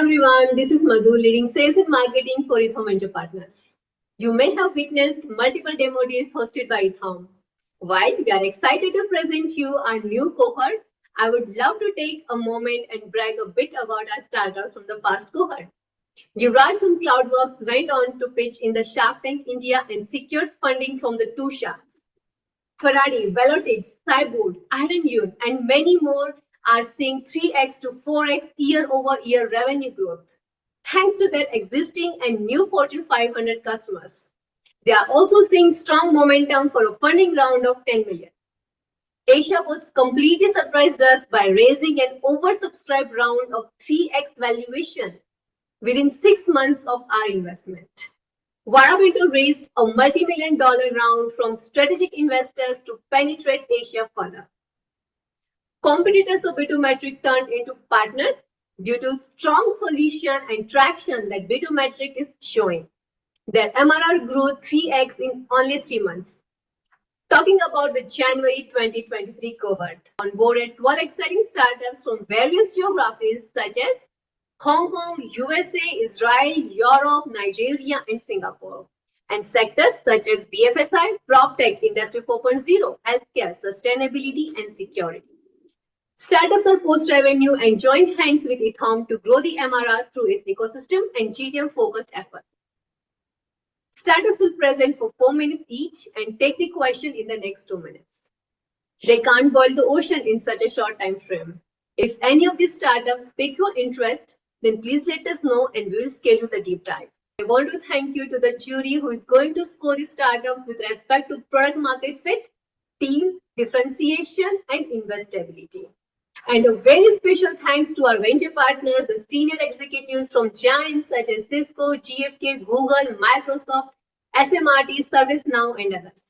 everyone, this is Madhu, leading sales and marketing for EthAum Venture Partners. You may have witnessed multiple demo days hosted by EthAum. While we are excited to present you our new cohort, I would love to take a moment and brag a bit about our startups from the past cohort. Yuvraj from Cloudworks went on to pitch in the Shark Tank India and secured funding from the two sharks. Ferrari, Velotix, Cyborg, Iron, and many more are seeing 3x to 4x year-over-year revenue growth, thanks to their existing and new Fortune 500 customers. They are also seeing strong momentum for a funding round of 10 million. Asia Boats completely surprised us by raising an oversubscribed round of 3x valuation within 6 months of our investment. Vadavinto raised a multi-million-dollar round from strategic investors to penetrate Asia further. Competitors of Bitometric turned into partners due to strong solution and traction that Bitometric is showing. Their MRR grew 3x in only 3 months. Talking about the January 2023 cohort, onboarded 12 exciting startups from various geographies such as Hong Kong, USA, Israel, Europe, Nigeria, and Singapore, and sectors such as BFSI, PropTech, Industry 4.0, healthcare, sustainability, and security. Startups are post-revenue and join hands with EthAum to grow the MRR through its ecosystem and GTM-focused efforts. Startups will present for 4 minutes each and take the question in the next 2 minutes. They can't boil the ocean in such a short time frame. If any of these startups pique your interest, then please let us know and we will schedule the deep dive. I want to thank you to the jury who is going to score the startups with respect to product market fit, team, differentiation, and investability. And a very special thanks to our venture partners, the senior executives from giants such as Cisco, GFK, Google, Microsoft, SMRT, ServiceNow, and others.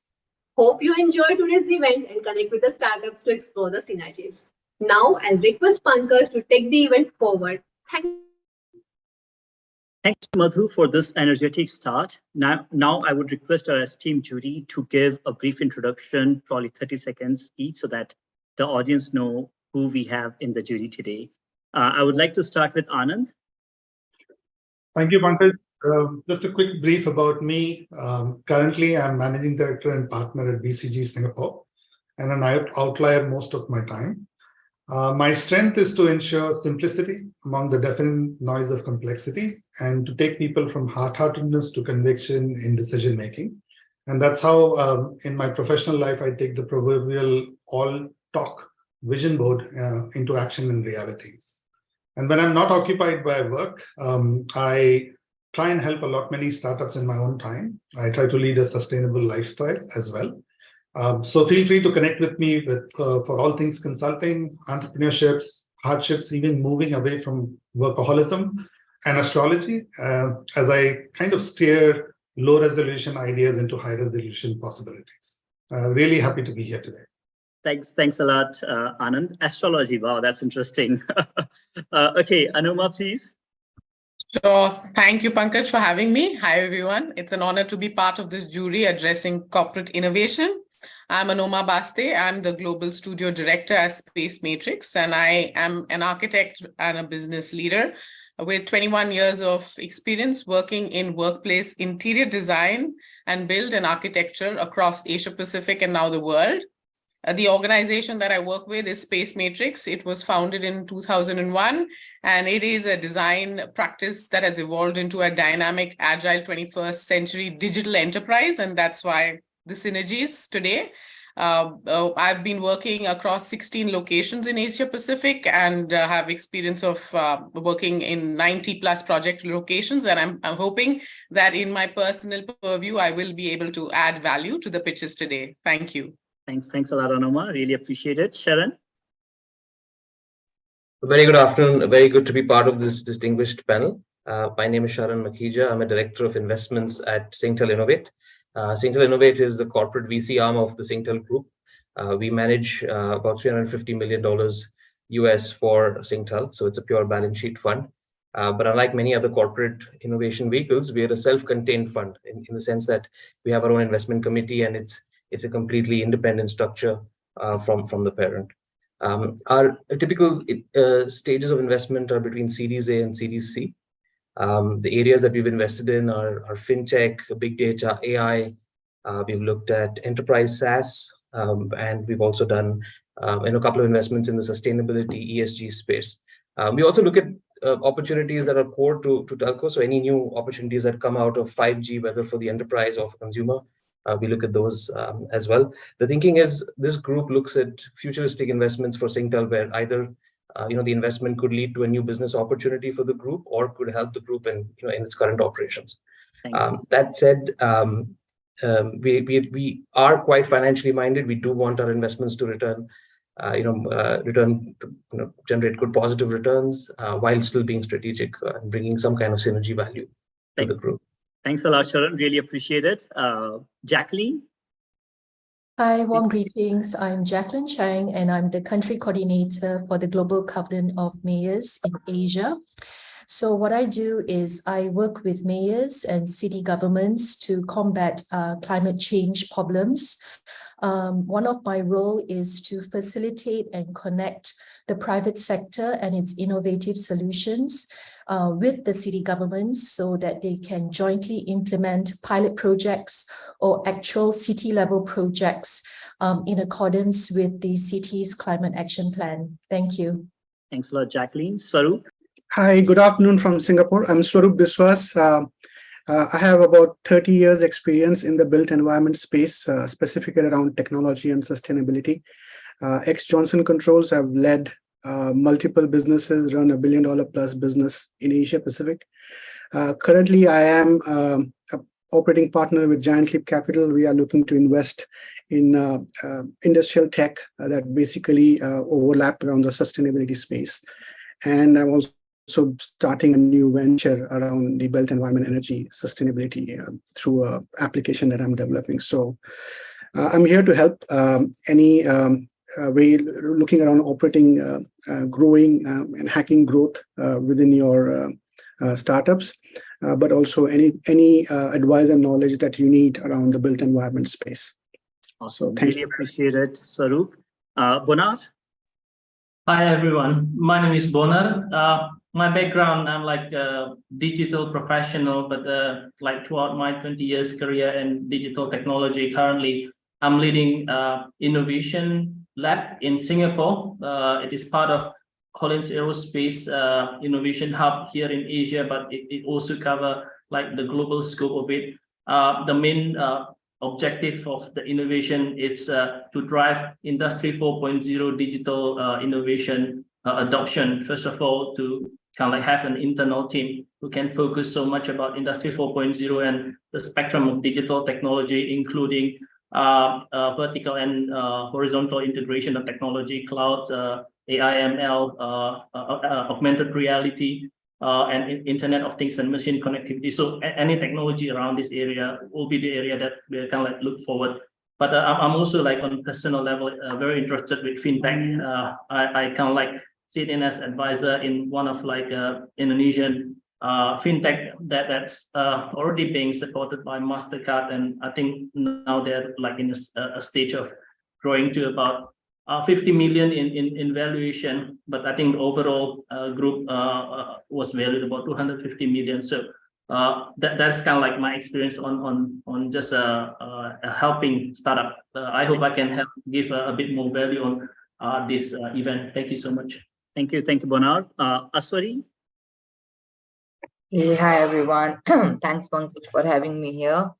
Hope you enjoy today's event and connect with the startups to explore the synergies. Now, I'll request Pankaj to take the event forward. Thanks, Madhu, for this energetic start. Now I would request our esteemed jury to give a brief introduction, probably 30 seconds each, so that the audience know who we have in the jury today. I would like to start with Anand. Thank you, Pankaj. Just a quick brief about me. Currently, I'm Managing Director and Partner at BCG Singapore, and an outlier most of my time. My strength is to ensure simplicity among the deafening noise of complexity and to take people from hard-heartedness to conviction in decision-making. And that's how, in my professional life, I take the proverbial all-talk vision board into action and realities. And when I'm not occupied by work, I try and help many startups in my own time. I try to lead a sustainable lifestyle as well. So feel free to connect with me for all things consulting, entrepreneurships, hardships, even moving away from workaholism and astrology, as I kind of steer low resolution ideas into high resolution possibilities. Really happy to be here today. Thanks a lot, Anand. Astrology, wow, that's interesting. Okay, Anuma, please. Sure. Thank you, Pankaj, for having me. Hi, everyone. It's an honor to be part of this jury addressing corporate innovation. I'm Anuma Baste. I'm the Global Studio Director at Space Matrix, and I am an architect and a business leader with 21 years of experience working in workplace interior design and build and architecture across Asia Pacific and now the world. The organization that I work with is Space Matrix. It was founded in 2001, and it is a design practice that has evolved into a dynamic, agile 21st century digital enterprise, and that's why the synergies today. I've been working across 16 locations in Asia Pacific and have experience of working in 90 plus project locations. And I'm hoping that in my personal purview, I will be able to add value to the pitches today. Thank you. Thanks a lot, Anuma. Really appreciate it. Sharon? Very good afternoon. Very good to be part of this distinguished panel. My name is Sharan Makhija. I'm a Director of Investments at Singtel Innovate. Singtel Innovate is the corporate VC arm of the Singtel Group. We manage about $350 million US for Singtel, so it's a pure balance sheet fund. But unlike many other corporate innovation vehicles, we are a self-contained fund in the sense that we have our own investment committee, and it's a completely independent structure from the parent. Our typical stages of investment are between Series A and Series C. The areas that we've invested in are fintech, big data, AI. We've looked at enterprise SaaS, and we've also done a couple of investments in the sustainability ESG space. We also look at opportunities that are core to telco. So any new opportunities that come out of 5G, whether for the enterprise or for consumer, we look at those as well. The thinking is this group looks at futuristic investments for Singtel, where either the investment could lead to a new business opportunity for the group or could help the group in its current operations. That said, we are quite financially minded. We do want our investments to generate good positive returns while still being strategic and bringing some kind of synergy value to the group. Thanks a lot, Sharan. Really appreciate it. Jacqueline? Hi, warm greetings. I'm Jacqueline Chang, and I'm the country coordinator for the Global Covenant of Mayors in Asia. So what I do is I work with mayors and city governments to combat climate change problems. One of my role is to facilitate and connect the private sector and its innovative solutions with the city governments so that they can jointly implement pilot projects or actual city-level projects in accordance with the city's climate action plan. Thank you. Thanks a lot, Jacqueline. Swaroop? Hi, good afternoon from Singapore. I'm Swaroop Biswas. I have about 30 years experience in the built environment space, specifically around technology and sustainability. Ex-Johnson Controls have led multiple businesses, run $1 billion plus business in Asia Pacific. Currently, I am an operating partner with Giant Leap Capital. We are looking to invest in industrial tech that basically overlap around the sustainability space. And I'm also starting a new venture around the built environment energy sustainability through an application that I'm developing. So I'm here to help any way looking around operating, growing and hacking growth within your startups, but also any advice and knowledge that you need around the built environment space. Awesome. Really appreciate it, Swaroop. Bonar? Hi, everyone. My name is Bonar. My background, I'm like a digital professional, but like throughout my 20 years career in digital technology, currently I'm leading innovation lab in Singapore. It is part of Collins Aerospace Innovation Hub here in Asia, but it also covers like the global scope of it. The main objective of the innovation is to drive Industry 4.0 digital innovation adoption. First of all, to kind of like have an internal team who can focus so much about Industry 4.0 and the spectrum of digital technology, including vertical and horizontal integration of technology, cloud, AI, ML, augmented reality, and Internet of Things and machine connectivity. So any technology around this area will be the area that we kind of like look forward. But I'm also like on a personal level very interested with fintech. I kind of like sit in as advisor in one of like Indonesian fintech that's already being supported by MasterCard, and I think now they're like in a stage of growing to about 50 million in valuation, but I think the overall group was valued about 250 million. So that's kind of like my experience on just helping startup. I hope I can help give a bit more value on this event. Thank you so much. Thank you, Bonar. Aswari? Hey, hi everyone. Thanks, Pankaj, for having me here.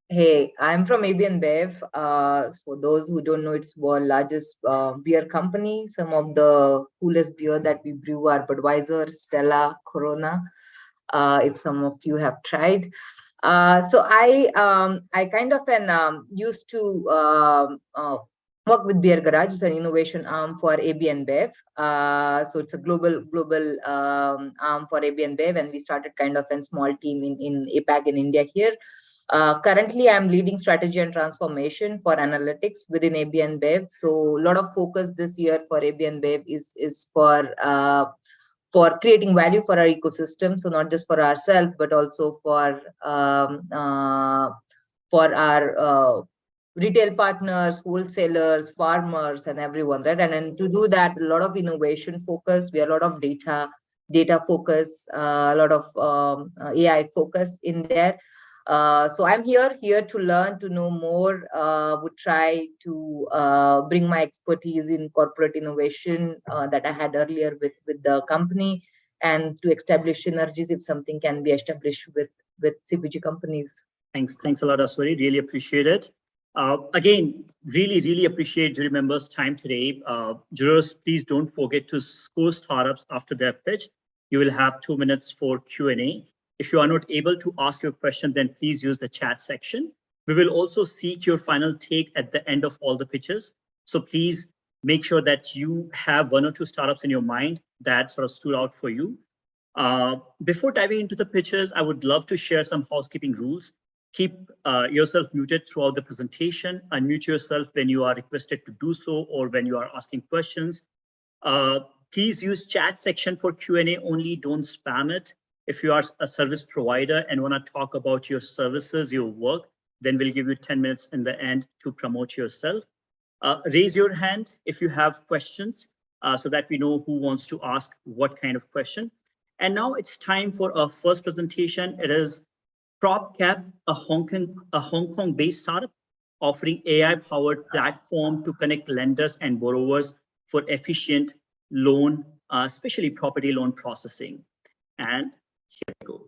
Hey, I'm from AB InBev. For those who don't know, it's world's largest beer company. Some of the coolest beer that we brew are Budweiser, Stella, Corona. If some of you have tried. So I kind of used to work with Beer Garage. It's an innovation arm for AB InBev. So it's a global arm for AB InBev, and we started kind of a small team in APAC in India here. Currently, I'm leading strategy and transformation for analytics within AB InBev. So a lot of focus this year for AB InBev is for creating value for our ecosystem. So not just for ourselves, but also for our retail partners, wholesalers, farmers, and everyone, right? And then to do that, a lot of innovation focus, we have a lot of data focus, a lot of AI focus in there. So I'm here to learn, to know more, would try to bring my expertise in corporate innovation that I had earlier with the company, and to establish synergies if something can be established with CPG companies. Thanks a lot, Aswari. Really appreciate it. Again, really appreciate jury members' time today. Jurors, please don't forget to score startups after their pitch. You will have 2 minutes for Q&A. If you are not able to ask your question, then please use the chat section. We will also seek your final take at the end of all the pitches. So please make sure that you have 1 or 2 startups in your mind that sort of stood out for you. Before diving into the pitches, I would love to share some housekeeping rules. Keep yourself muted throughout the presentation. Unmute yourself when you are requested to do so or when you are asking questions. Please use chat section for Q&A only, don't spam it. If you are a service provider and want to talk about your services, your work, then we'll give you 10 minutes in the end to promote yourself. Raise your hand if you have questions so that we know who wants to ask what kind of question. And now it's time for our first presentation. It is PropCap, a Hong Kong-based startup offering AI-powered platform to connect lenders and borrowers for efficient loan, especially property loan processing. And here we go.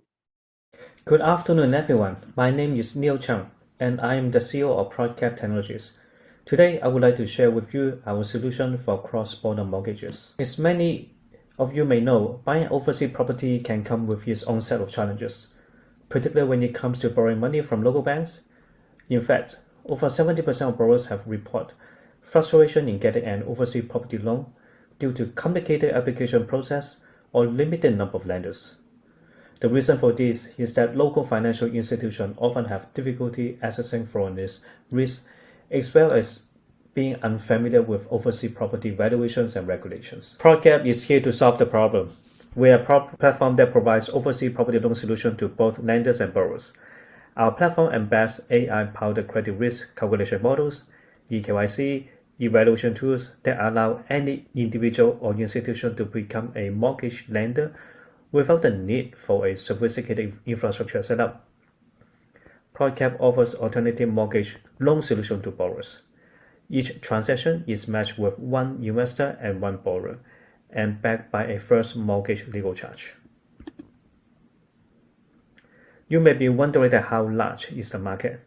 Good afternoon, everyone. My name is Neil Chang, and I am the CEO of PropCap Technologies. Today, I would like to share with you our solution for cross-border mortgages. As many of you may know, buying overseas property can come with its own set of challenges, particularly when it comes to borrowing money from local banks. In fact, over 70% of borrowers have reported frustration in getting an overseas property loan due to complicated application process or limited number of lenders. The reason for this is that local financial institutions often have difficulty assessing foreigners' risk, as well as being unfamiliar with overseas property valuations and regulations. PropCap is here to solve the problem. We are a platform that provides overseas property loan solution to both lenders and borrowers. Our platform embeds AI-powered credit risk calculation models, eKYC, evaluation tools that allow any individual or institution to become a mortgage lender without the need for a sophisticated infrastructure setup. PropCap offers alternative mortgage loan solution to borrowers. Each transaction is matched with 1 investor and 1 borrower, and backed by a first mortgage legal charge. You may be wondering how large is the market.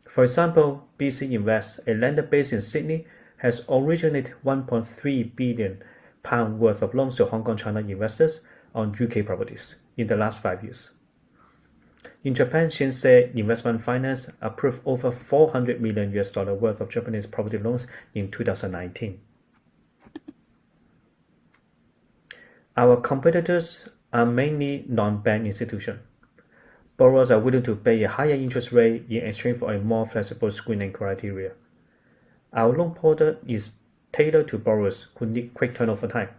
For example, BC Invest, a lender based in Sydney, has originated £1.3 billion worth of loans to Hong Kong China investors on UK properties in the last 5 years. In Japan, Shinsei Investment Finance approved over $400 million worth of Japanese property loans in 2019. Our competitors are mainly non-bank institutions. Borrowers are willing to pay a higher interest rate in exchange for a more flexible screening criteria. Our loan product is tailored to borrowers who need quick turnover time.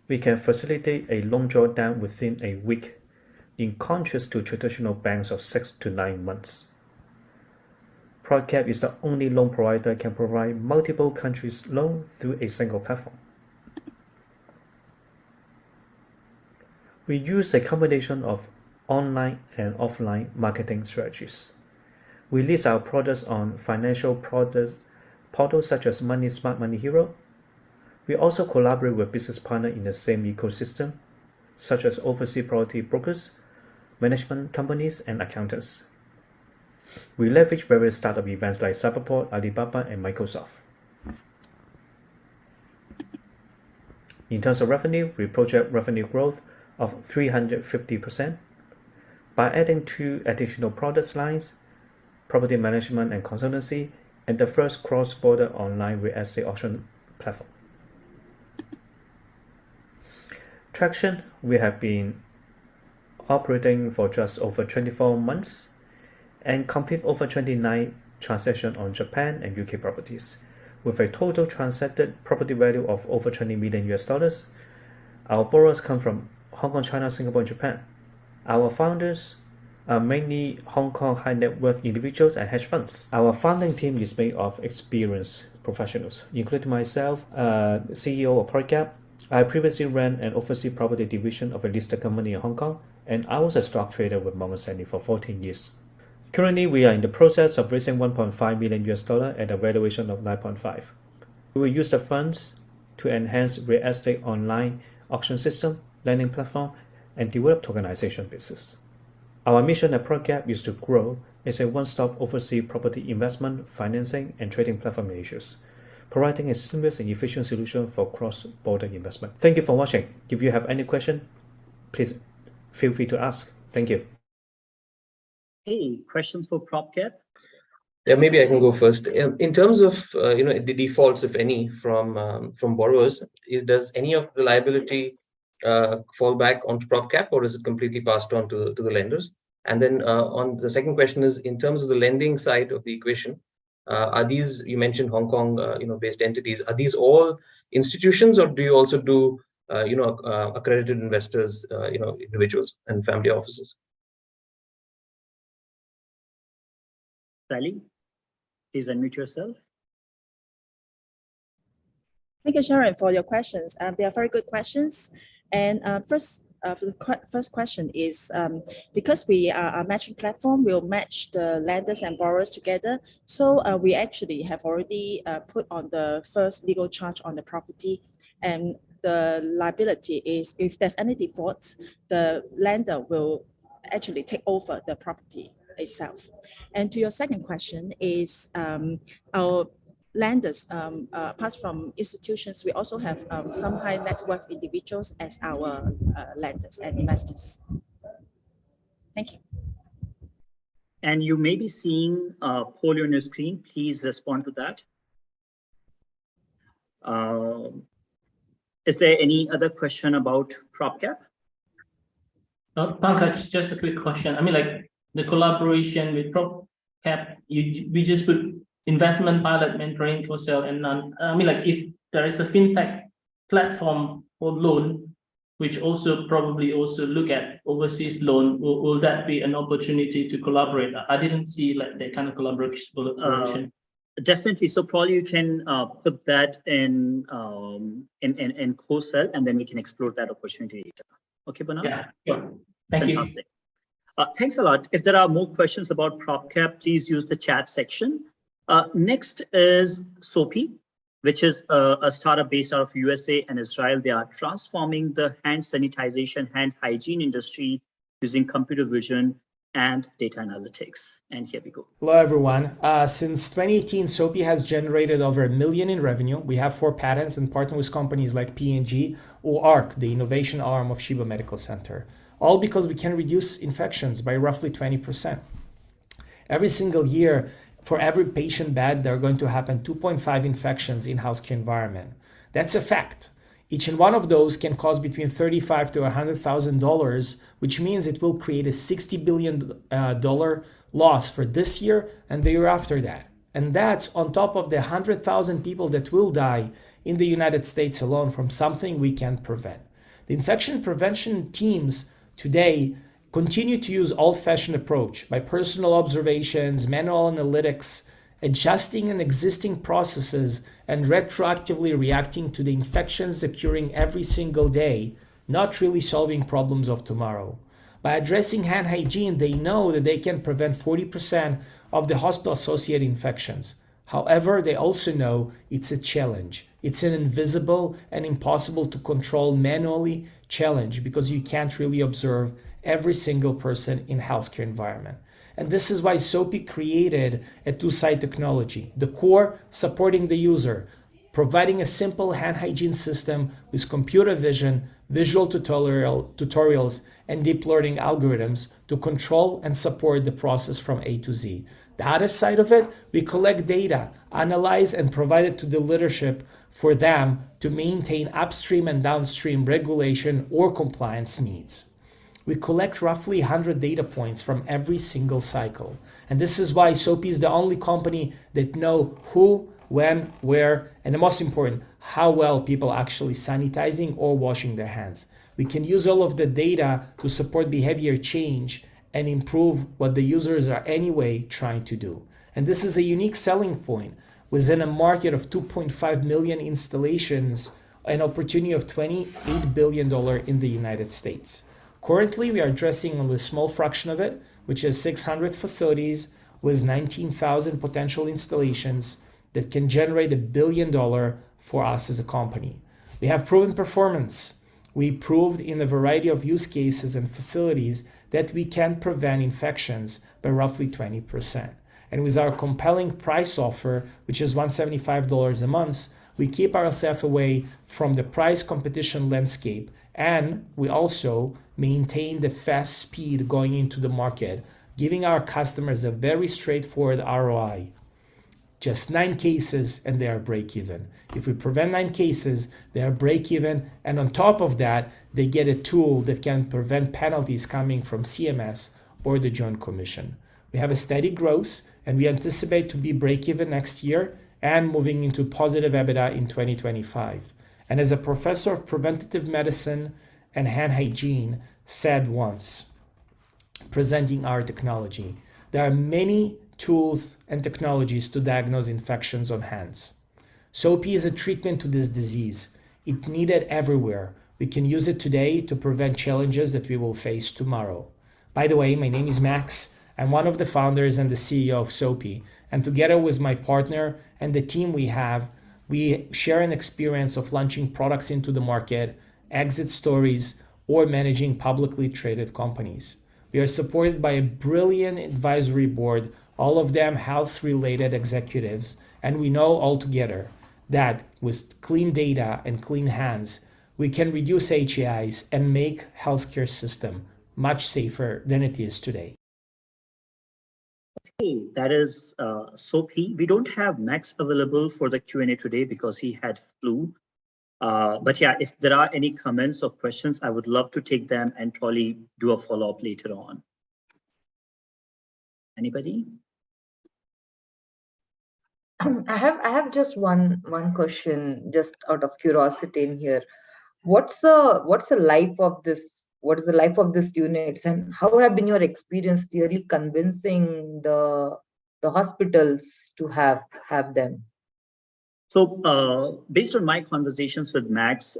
We can facilitate a loan drawdown within a week, in contrast to traditional banks of 6 to 9 months. PropCap is the only loan provider that can provide multiple countries' loans through a single platform. We use a combination of online and offline marketing strategies. We list our products on financial products portals such as Money Smart Money Hero. We also collaborate with business partners in the same ecosystem, such as overseas property brokers, management companies, and accountants. We leverage various startup events like Cyberport, Alibaba, and Microsoft. In terms of revenue, we project revenue growth of 350% by adding 2 additional product lines, property management and consultancy, and the first cross-border online real estate auction platform. Traction, we have been operating for just over 24 months and complete over 29 transactions on Japan and UK properties, with a total transacted property value of over $20 million. Our borrowers come from Hong Kong, China, Singapore, and Japan. Our founders are mainly Hong Kong high net worth individuals and hedge funds. Our founding team is made of experienced professionals, including myself, CEO of PropCap. I previously ran an overseas property division of a listed company in Hong Kong, and I was a stock trader with Morgan Stanley for 14 years. Currently, we are in the process of raising $1.5 million at a valuation of 9.5. We will use the funds to enhance real estate online auction system, lending platform, and develop tokenization business. Our mission at PropCap is to grow as a one-stop overseas property investment, financing, and trading platform in Asia, providing a seamless and efficient solution for cross-border investment. Thank you for watching. If you have any question, please feel free to ask. Thank you. Hey, questions for PropCap? Yeah, maybe I can go first. In terms of the defaults, if any, from borrowers, does any of the liability fall back onto PropCap, or is it completely passed on to the lenders? And then on the second question is, in terms of the lending side of the equation, are these, you mentioned Hong Kong based entities, are these all institutions, or do you also do accredited investors, individuals and family offices? Sally, please unmute yourself. Thank you, Sharon, for your questions. They are very good questions. And first question is, because we are a matching platform, we'll match the lenders and borrowers together. So we actually have already put on the first legal charge on the property. And the liability is, if there's any defaults, the lender will actually take over the property itself. And to your second question is, our lenders, apart from institutions, we also have some high net worth individuals as our lenders and investors. Thank you. And you may be seeing a poll on your screen. Please respond to that. Is there any other question about PropCap? Pankaj, just a quick question. I mean, like the collaboration with PropCap, we just put investment pilot mentoring for sale and none. I mean, like if there is a fintech platform for loan, which also probably also look at overseas loan, will that be an opportunity to collaborate? I didn't see like that kind of collaboration. Definitely. So probably you can put that in co-sell, and then we can explore that opportunity later. Okay, Bernard? Yeah, sure. Thank Fantastic. Thanks a lot. If there are more questions about PropCap, please use the chat section. Next is Soapy, which is a startup based out of USA and Israel. They are transforming the hand sanitization, hand hygiene industry using computer vision and data analytics. And here we go. Hello, everyone. Since 2018, Soapy has generated over $1 million in revenue. We have 4 patents and partner with companies like P&G or ARC, the innovation arm of Sheba Medical Center, all because we can reduce infections by roughly 20%. Every single year, for every patient bed, there are going to happen 2.5 infections in healthcare environment. That's a fact. Each and one of those can cost between $35,000 to $100,000, which means it will create a $60 billion loss for this year and the year after that. And that's on top of the 100,000 people that will die in the United States alone from something we can prevent. The infection prevention teams today continue to use old-fashioned approach by personal observations, manual analytics, adjusting an existing processes and retroactively reacting to the infections occurring every single day, not really solving problems of tomorrow. By addressing hand hygiene, they know that they can prevent 40% of the hospital-associated infections. However, they also know it's a challenge. It's an invisible and impossible to control manually challenge because you can't really observe every single person in healthcare environment. And this is why Soapy created a two-side technology. The core, supporting the user, providing a simple hand hygiene system with computer vision, visual tutorials, and deep learning algorithms to control and support the process from A to Z. The other side of it, we collect data, analyze, and provide it to the leadership for them to maintain upstream and downstream regulation or compliance needs. We collect roughly 100 data points from every single cycle. And this is why Soapy is the only company that know who, when, where, and the most important, how well people actually sanitizing or washing their hands. We can use all of the data to support behavior change and improve what the users are anyway trying to do. And this is a unique selling point within a market of 2.5 million installations, an opportunity of $28 billion in the United States. Currently, we are addressing only a small fraction of it, which is 600 facilities with 19,000 potential installations that can generate $1 billion for us as a company. We have proven performance. We proved in a variety of use cases and facilities that we can prevent infections by roughly 20%. And with our compelling price offer, which is $175 a month, we keep ourselves away from the price competition landscape, and we also maintain the fast speed going into the market, giving our customers a very straightforward ROI. Just 9 cases and they are break even. If we prevent 9 cases, they are break even, and on top of that, they get a tool that can prevent penalties coming from CMS or the Joint Commission. We have a steady growth, and we anticipate to be break even next year and moving into positive EBITDA in 2025. And as a professor of preventative medicine and hand hygiene said once, presenting our technology, there are many tools and technologies to diagnose infections on hands. Soapy is a treatment to this disease. It's needed everywhere. We can use it today to prevent challenges that we will face tomorrow. By the way, my name is Max. I'm one of the founders and the CEO of Soapy. And together with my partner and the team we have, we share an experience of launching products into the market, exit stories, or managing publicly traded companies. We are supported by a brilliant advisory board, all of them health-related executives, and we know altogether that with clean data and clean hands, we can reduce HAIs and make healthcare system much safer than it is today. Okay, that is Soapy. We don't have Max available for the Q&A today because he had flu. But yeah, if there are any comments or questions, I would love to take them and probably do a follow-up later on. Anybody? I have just one question, just out of curiosity in here. What's the life of this? What is the life of these units, and how have been your experience really convincing the hospitals to have them? So based on my conversations with Max,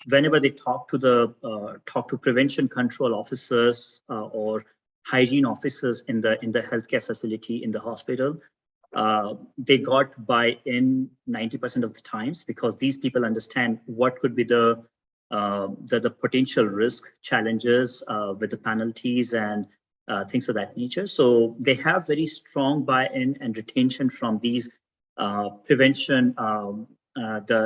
whenever they talk to prevention control officers or hygiene officers in the healthcare facility in the hospital, they got buy-in 90% of the times, because these people understand what could be the potential risk challenges with the penalties and things of that nature. So they have very strong buy-in and retention from these the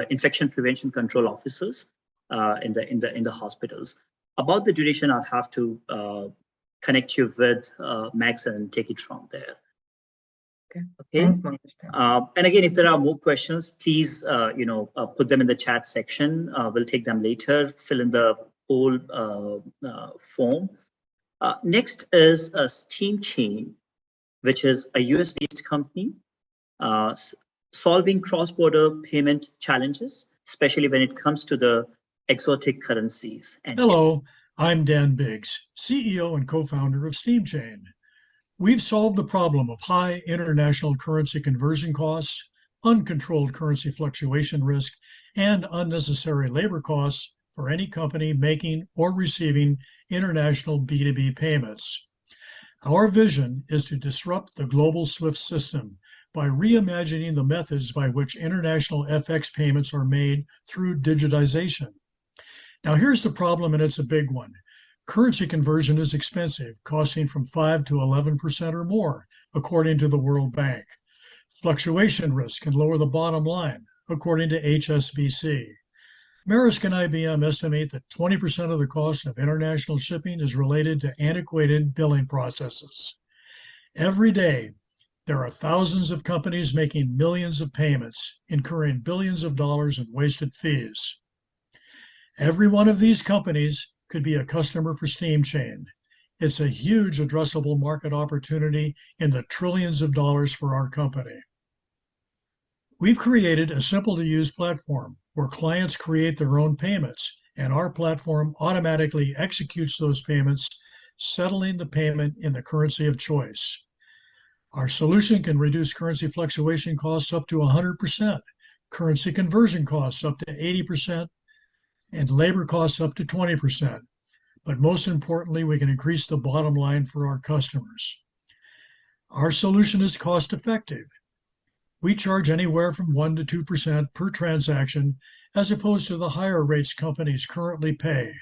infection prevention control officers in the hospitals. About the duration, I'll have to connect you with Max and take it from there. Okay. Thanks, Pankaj. And again, if there are more questions, please put them in the chat section. We'll take them later. Fill in the whole form. Next is a Steam Chain, which is a US-based company solving cross-border payment challenges, especially when it comes to the exotic currencies. Hello, I'm Dan Biggs, CEO and co-founder of Steam Chain. We've solved the problem of high international currency conversion costs, uncontrolled currency fluctuation risk, and unnecessary labor costs for any company making or receiving international B2B payments. Our vision is to disrupt the global SWIFT system by reimagining the methods by which international FX payments are made through digitization. Now, here's the problem, and it's a big one. Currency conversion is expensive, costing from 5 to 11% or more, according to the World Bank. Fluctuation risk can lower the bottom line, according to HSBC. Maersk and IBM estimate that 20% of the cost of international shipping is related to antiquated billing processes. Every day, there are thousands of companies making millions of payments, incurring billions of dollars in wasted fees. Every one of these companies could be a customer for Steam Chain. It's a huge addressable market opportunity in the trillions of dollars for our company. We've created a simple-to-use platform where clients create their own payments, and our platform automatically executes those payments settling the payment in the currency of choice. Our solution can reduce currency fluctuation costs up to 100%, currency conversion costs up to 80%, and labor costs up to 20%. But most importantly, we can increase the bottom line for our customers. Our solution is cost effective. We charge anywhere from 1 to 2% per transaction, as opposed to the higher rates companies currently pay.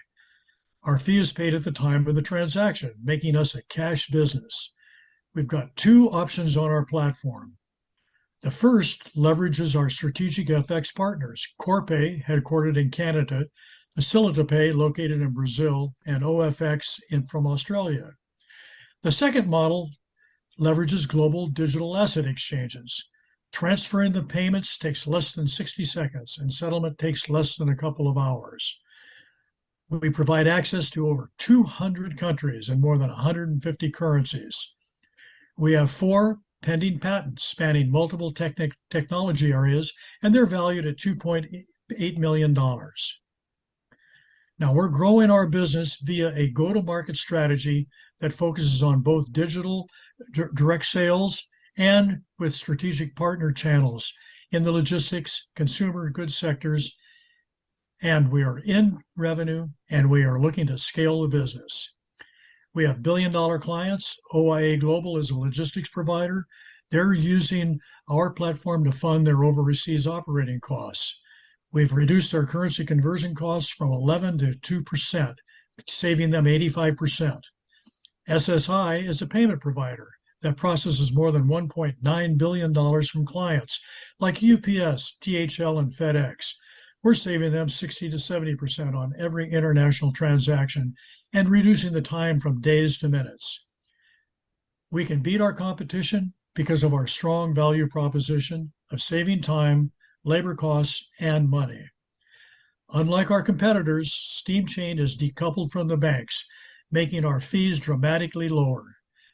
Our fee is paid at the time of the transaction, making us a cash business. We've got two options on our platform. The first leverages our strategic FX partners, Corpay, headquartered in Canada, FacilitaPay, located in Brazil, and OFX from Australia. The second model leverages global digital asset exchanges. Transferring the payments takes less than 60 seconds, and settlement takes less than a couple of hours. We provide access to over 200 countries and more than 150 currencies. We have 4 pending patents spanning multiple technology areas, and they're valued at $2.8 million. Now, we're growing our business via a go-to-market strategy that focuses on both digital direct sales and with strategic partner channels in the logistics, consumer goods sectors. And we are in revenue, and we are looking to scale the business. We have billion-dollar clients. OIA Global is a logistics provider. They're using our platform to fund their overseas operating costs. We've reduced their currency conversion costs from 11 to 2%, saving them 85%. SSI is a payment provider that processes more than $1.9 billion from clients like UPS, DHL, and FedEx. We're saving them 60 to 70% on every international transaction and reducing the time from days to minutes. We can beat our competition because of our strong value proposition of saving time, labor costs, and money. Unlike our competitors, SteamChain is decoupled from the banks, making our fees dramatically lower.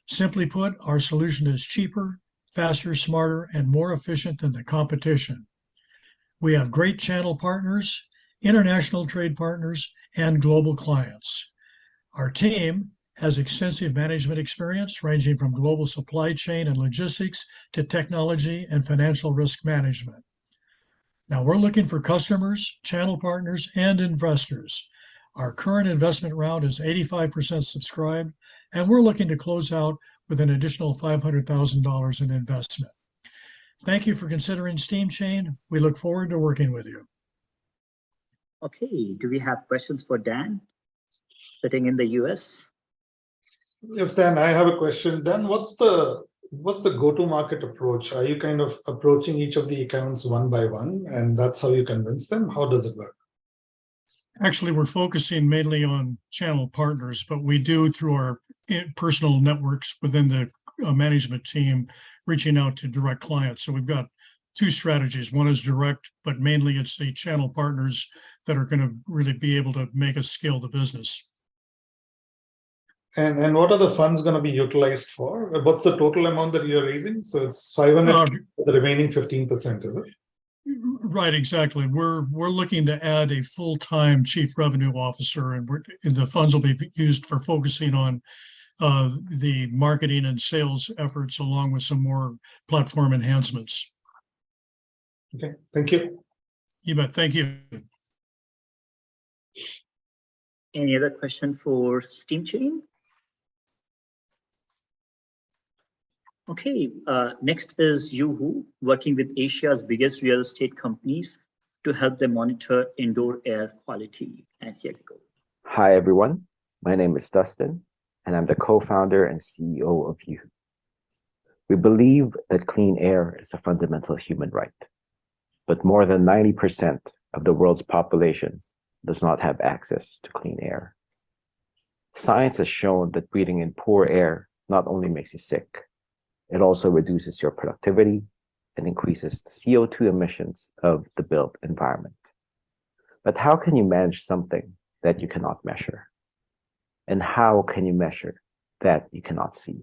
Simply put, our solution is cheaper, faster, smarter, and more efficient than the competition. We have great channel partners, international trade partners, and global clients. Our team has extensive management experience ranging from global supply chain and logistics to technology and financial risk management. Now, we're looking for customers, channel partners, and investors. Our current investment round is 85% subscribed, and we're looking to close out with an additional $500,000 in investment. Thank you for considering SteamChain. We look forward to working with you. Okay, do we have questions for Dan, sitting in the US? Yes, Dan, I have a question. Dan, what's the go-to-market approach? Are you kind of approaching each of the accounts one by one, and that's how you convince them? How does it work? Actually, we're focusing mainly on channel partners, but we do through our personal networks within the management team, reaching out to direct clients. So we've got 2 strategies. One is direct, but mainly it's the channel partners that are going to really be able to make us scale the business. And what are the funds going to be utilized for? What's the total amount that you're raising? So it's 500, the remaining 15%, is it? Right, exactly. We're looking to add a full-time chief revenue officer, and the funds will be used for focusing on the marketing and sales efforts, along with some more platform enhancements. Okay, thank you. You bet. Thank you. Any other question for SteamChain? Okay, next is YouWho, working with Asia's biggest real estate companies to help them monitor indoor air quality. And here we go. Hi, everyone. My name is Dustin, and I'm the co-founder and CEO of YouWho. We believe that clean air is a fundamental human right, but more than 90% of the world's population does not have access to clean air. Science has shown that breathing in poor air not only makes you sick, it also reduces your productivity and increases the CO2 emissions of the built environment. But how can you manage something that you cannot measure? And how can you measure that you cannot see?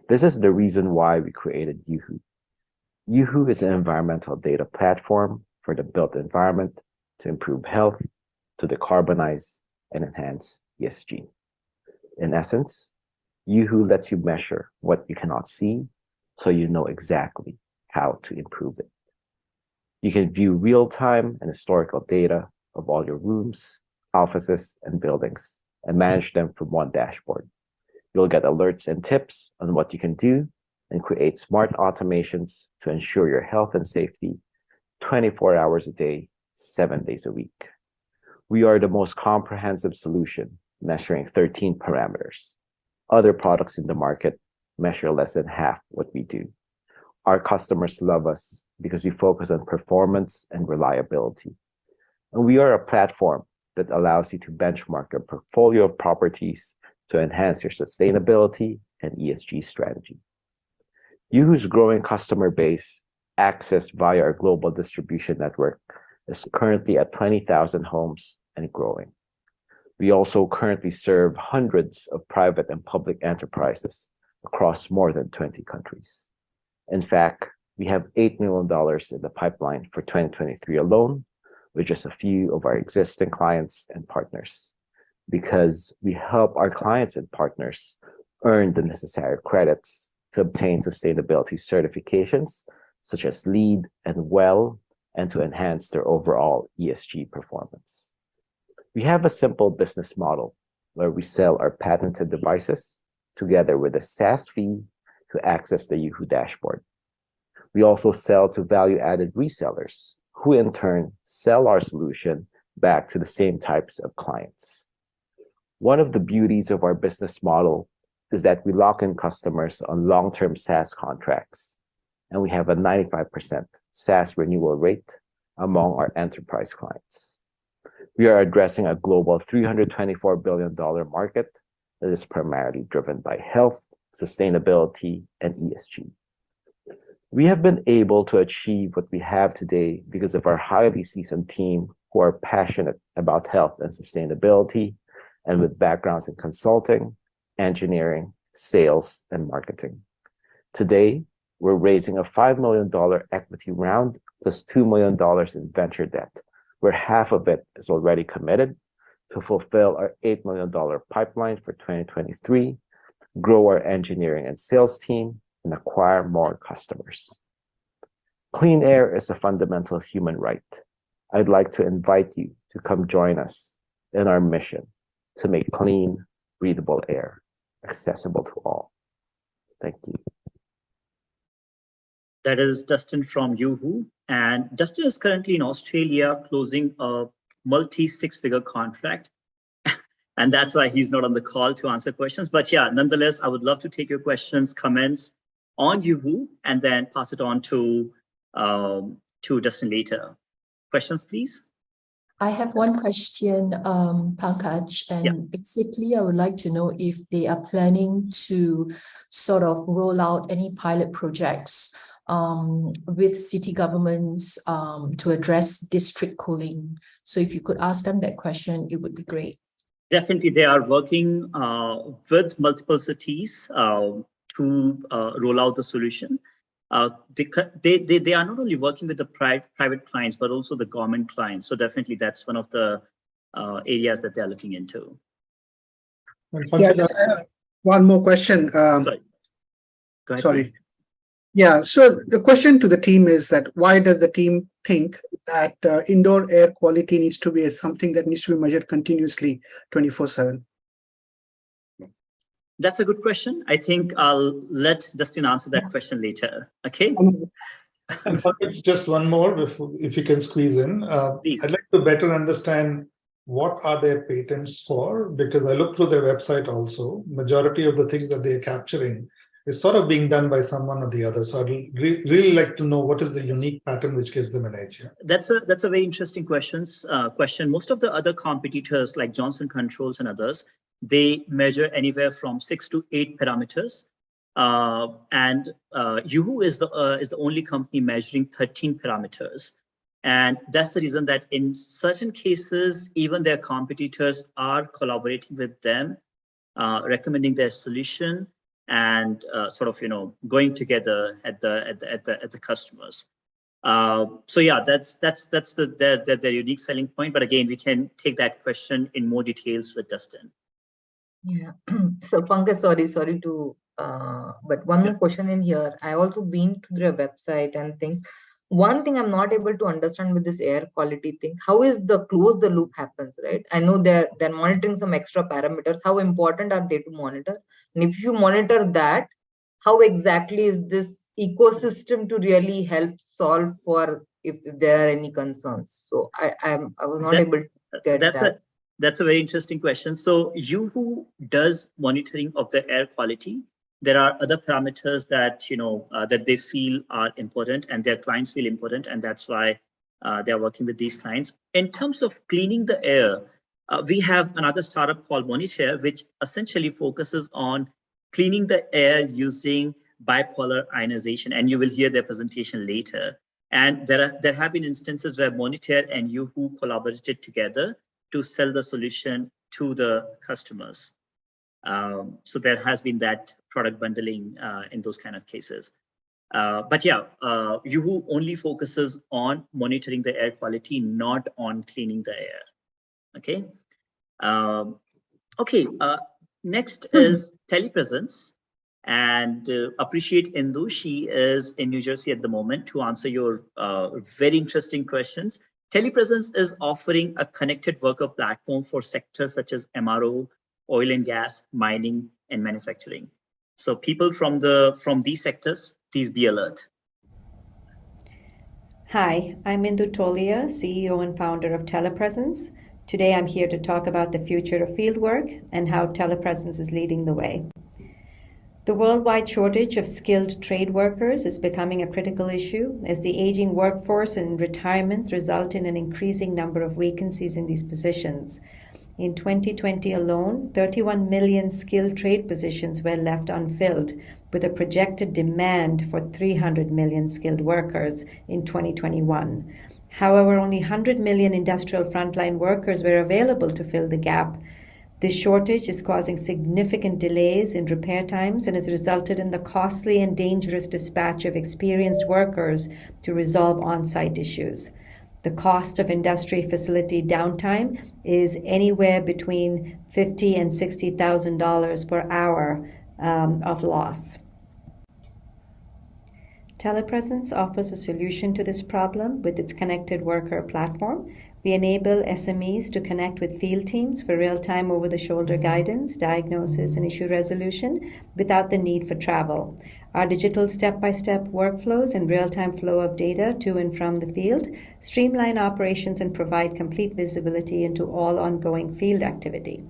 This is the reason why we created YouWho. YouWho is an environmental data platform for the built environment to improve health, to decarbonize, and enhance ESG. In essence, YouWho lets you measure what you cannot see, so you know exactly how to improve it. You can view real-time and historical data of all your rooms, offices, and buildings, and manage them from one dashboard. You'll get alerts and tips on what you can do and create smart automations to ensure your health and safety 24 hours a day, 7 days a week. We are the most comprehensive solution, measuring 13 parameters. Other products in the market measure less than half what we do. Our customers love us because we focus on performance and reliability. And we are a platform that allows you to benchmark your portfolio of properties to enhance your sustainability and ESG strategy. YouWho's growing customer base, accessed via our global distribution network, is currently at 20,000 homes and growing. We also currently serve hundreds of private and public enterprises across more than 20 countries. In fact, we have $8 million in the pipeline for 2023 alone, with just a few of our existing clients and partners, because we help our clients and partners earn the necessary credits to obtain sustainability certifications such as LEED and WELL, and to enhance their overall ESG performance. We have a simple business model where we sell our patented devices together with a SaaS fee to access the YouWho dashboard. We also sell to value-added resellers, who in turn sell our solution back to the same types of clients. One of the beauties of our business model is that we lock in customers on long-term SaaS contracts, and we have a 95% SaaS renewal rate among our enterprise clients. We are addressing a global $324 billion market that is primarily driven by health, sustainability, and ESG. We have been able to achieve what we have today because of our highly seasoned team who are passionate about health and sustainability, and with backgrounds in consulting, engineering, sales, and marketing. Today, we're raising a $5 million equity round plus $2 million in venture debt, where half of it is already committed to fulfill our $8 million pipeline for 2023, grow our engineering and sales team, and acquire more customers. Clean air is a fundamental human right. I'd like to invite you to come join us in our mission to make clean, breathable air accessible to all. Thank you. That is Dustin from YouWho. And Dustin is currently in Australia closing a multi-six-figure contract. And that's why he's not on the call to answer questions. But yeah, nonetheless, I would love to take your questions, comments on YouWho, and then pass it on to Dustin later. Questions, please? I have one question, Pankaj, and basically I would like to know if they are planning to sort of roll out any pilot projects with city governments to address district cooling. So if you could ask them that question, it would be great. Definitely, they are working with multiple cities to roll out the solution. They are not only working with the private clients, but also the government clients. So definitely that's one of the areas that they are looking into. Yeah, just one more question. Sorry. Go ahead, Sorry. please. Yeah, so the question to the team is that why does the team think that indoor air quality needs to be something that needs to be measured continuously 24/7? That's a good question. I think I'll let Dustin answer that question later. Okay. And just one more, if you can squeeze in. Please. I'd like to better understand what are their patents for, because I looked through their website also. Majority of the things that they're capturing is sort of being done by someone or the other. So I'd really like to know what is the unique pattern which gives them an edge here. That's a very interesting question. Most of the other competitors like Johnson Controls and others, they measure anywhere from 6 to 8 parameters. And YouWho is the only company measuring 13 parameters. And that's the reason that in certain cases, even their competitors are collaborating with them, recommending their solution, and sort of going together at the customers. So yeah, that's their unique selling point. But again, we can take that question in more details with Dustin. Yeah. So Pankaj, sorry to, but one more question in here. I also been to their website and things. One thing I'm not able to understand with this air quality thing, how is the close the loop happens, right? I know they're monitoring some extra parameters. How important are they to monitor? And if you monitor that, how exactly is this ecosystem to really help solve for if there are any concerns? So I was not able to get that. That's a very interesting question. So YouWho does monitoring of the air quality. There are other parameters that that they feel are important and their clients feel important, and that's why they are working with these clients. In terms of cleaning the air, we have another startup called Monitor, which essentially focuses on cleaning the air using bipolar ionization, and you will hear their presentation later. And there have been instances where Monitor and YouWho collaborated together to sell the solution to the customers. So there has been that product bundling in those kind of cases. But yeah, YouWho only focuses on monitoring the air quality, not on cleaning the air. Okay. Next is Telepresence. And appreciate Indu. She is in New Jersey at the moment to answer your very interesting questions. Telepresence is offering a connected worker platform for sectors such as MRO, oil and gas, mining, and manufacturing. So people from these sectors, please be alert. Hi, I'm Indu Tolia, CEO and founder of Telepresence. Today I'm here to talk about the future of fieldwork and how Telepresence is leading the way. The worldwide shortage of skilled trade workers is becoming a critical issue as the aging workforce and retirement result in an increasing number of vacancies in these positions. In 2020 alone, 31 million skilled trade positions were left unfilled, with a projected demand for 300 million skilled workers in 2021. However, only 100 million industrial frontline workers were available to fill the gap. This shortage is causing significant delays in repair times and has resulted in the costly and dangerous dispatch of experienced workers to resolve on-site issues. The cost of industry facility downtime is anywhere between $50,000 and $60,000 per hour of loss. Telepresence offers a solution to this problem with its connected worker platform. We enable SMEs to connect with field teams for real-time over-the-shoulder guidance, diagnosis, and issue resolution without the need for travel. Our digital step-by-step workflows and real-time flow of data to and from the field streamline operations and provide complete visibility into all ongoing field activity.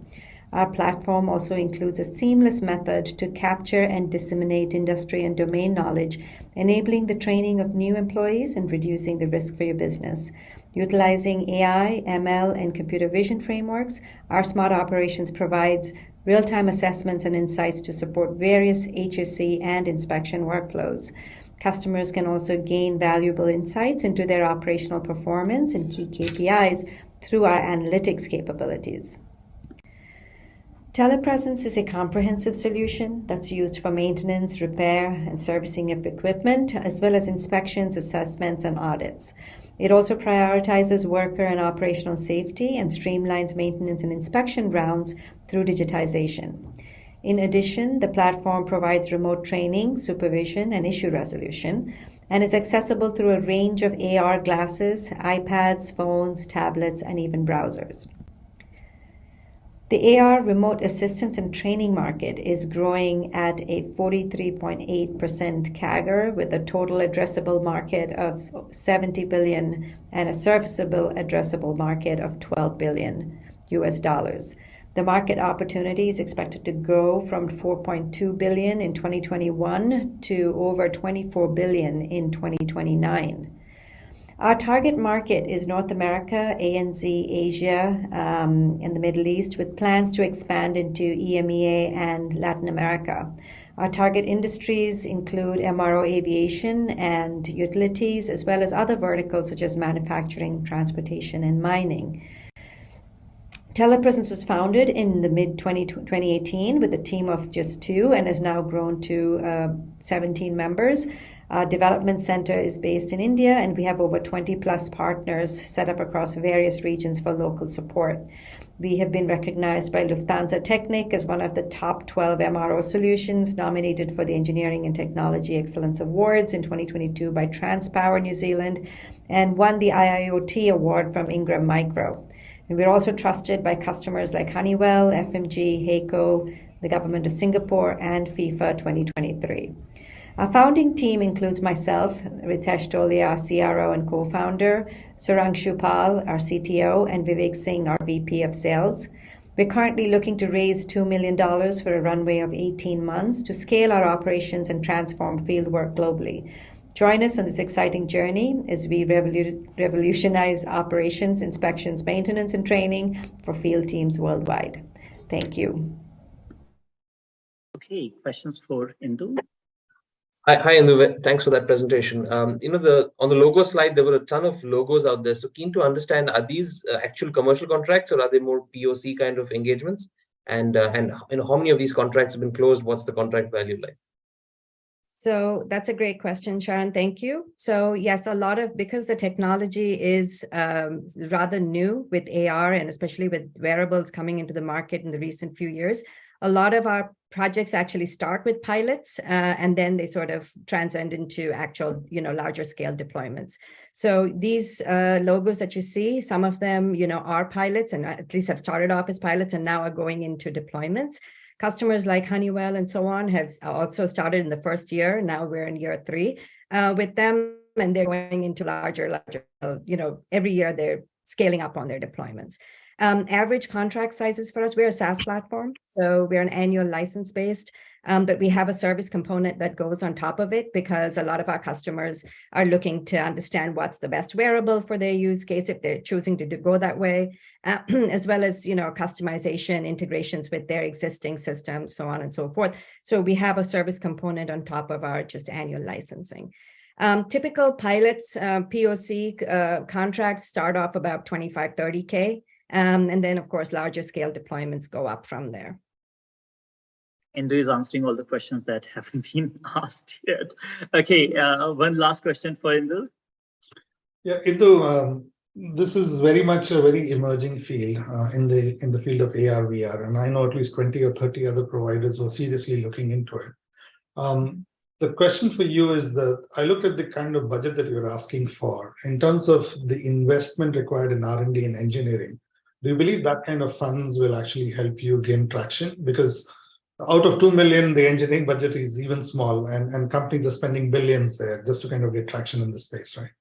Our platform also includes a seamless method to capture and disseminate industry and domain knowledge, enabling the training of new employees and reducing the risk for your business. Utilizing AI, ML, and computer vision frameworks, our smart operations provides real-time assessments and insights to support various HSE and inspection workflows. Customers can also gain valuable insights into their operational performance and key KPIs through our analytics capabilities. Telepresence is a comprehensive solution that's used for maintenance, repair, and servicing of equipment, as well as inspections, assessments, and audits. It also prioritizes worker and operational safety and streamlines maintenance and inspection rounds through digitization. In addition, the platform provides remote training, supervision, and issue resolution, and is accessible through a range of AR glasses, iPads, phones, tablets, and even browsers. The AR remote assistance and training market is growing at a 43.8% CAGR with a total addressable market of $70 billion and a serviceable addressable market of $12 billion US dollars. The market opportunity is expected to grow from $4.2 billion in 2021 to over $24 billion in 2029. Our target market is North America, ANZ, Asia, and the Middle East, with plans to expand into EMEA and Latin America. Our target industries include MRO aviation and utilities, as well as other verticals such as manufacturing, transportation, and mining. Telepresence was founded in the mid-2018 with a team of just 2 and has now grown to 17 members. Our development center is based in India, and we have over 20 plus partners set up across various regions for local support. We have been recognized by Lufthansa Technik as one of the top 12 MRO solutions, nominated for the Engineering and Technology Excellence Awards in 2022 by Transpower New Zealand, and won the IIoT Award from Ingram Micro. And we're also trusted by customers like Honeywell, FMG, HAECO, the Government of Singapore, and FIFA 2023. Our founding team includes myself, Ritesh Tolia, our CRO and co-founder, Surangshu Pal, our CTO, and Vivek Singh, our VP of Sales. We're currently looking to raise $2 million for a runway of 18 months to scale our operations and transform fieldwork globally. Join us on this exciting journey as we revolutionize operations, inspections, maintenance, and training for field teams worldwide. Thank you. Okay, questions for Indu? Hi, Indu. Thanks for that presentation. On the logo slide, there were a ton of logos out there. So keen to understand, are these actual commercial contracts, or are they more POC kind of engagements? And how many of these contracts have been closed? What's the contract value like? So that's a great question, Sharon. Thank you. So yes, because the technology is rather new with AR and especially with wearables coming into the market in the recent few years, a lot of our projects actually start with pilots and then they sort of transcend into actual, larger scale deployments. So these logos that you see, some of them, are pilots and at least have started off as pilots and now are going into deployments. Customers like Honeywell and so on have also started in the first year. Now we're in year 3 with them, and they're going into larger, every year they're scaling up on their deployments. Average contract sizes for us, we're a SaaS platform, so we're an annual license based, but we have a service component that goes on top of it because a lot of our customers are looking to understand what's the best wearable for their use case if they're choosing to go that way, as well as, customization, integrations with their existing systems, so on and so forth. So we have a service component on top of our just annual licensing. Typical pilots, POC contracts start off about 25, 30K. And then, of course, larger scale deployments go up from there. Indu is answering all the questions that haven't been asked yet. Okay, one last question for Indu. Yeah, Indu, this is very much a very emerging field in the field of AR, VR, and I know at least 20 or 30 other providers who are seriously looking into it. The question for you is that I looked at the kind of budget that you're asking for in terms of the investment required in R&D and engineering. Do you believe that kind of funds will actually help you gain traction? Because out of 2 million, the engineering budget is even small, and companies are spending billions there just to kind of get traction in the space, right?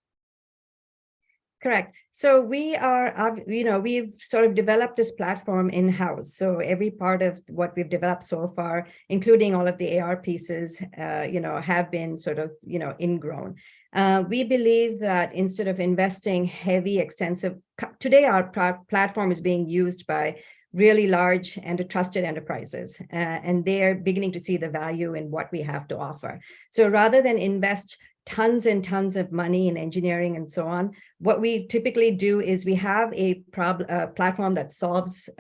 Correct. So we are, we've sort of developed this platform in-house. So every part of what we've developed so far, including all of the AR pieces, have been sort of, ingrown. We believe that instead of investing heavy, extensive, today our platform is being used by really large and trusted enterprises, and they're beginning to see the value in what we have to offer. So rather than invest tons and tons of money in engineering and so on, what we typically do is we have a platform that solves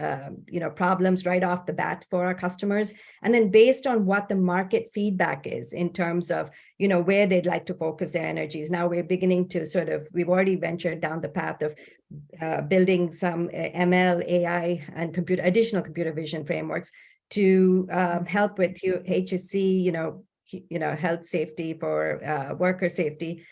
problems right off the bat for our customers, and then based on what the market feedback is in terms of where they'd like to focus their energies. Now we're beginning to we've already ventured down the path of building some ML, AI, and additional computer vision frameworks to help with HSC, health safety for worker safety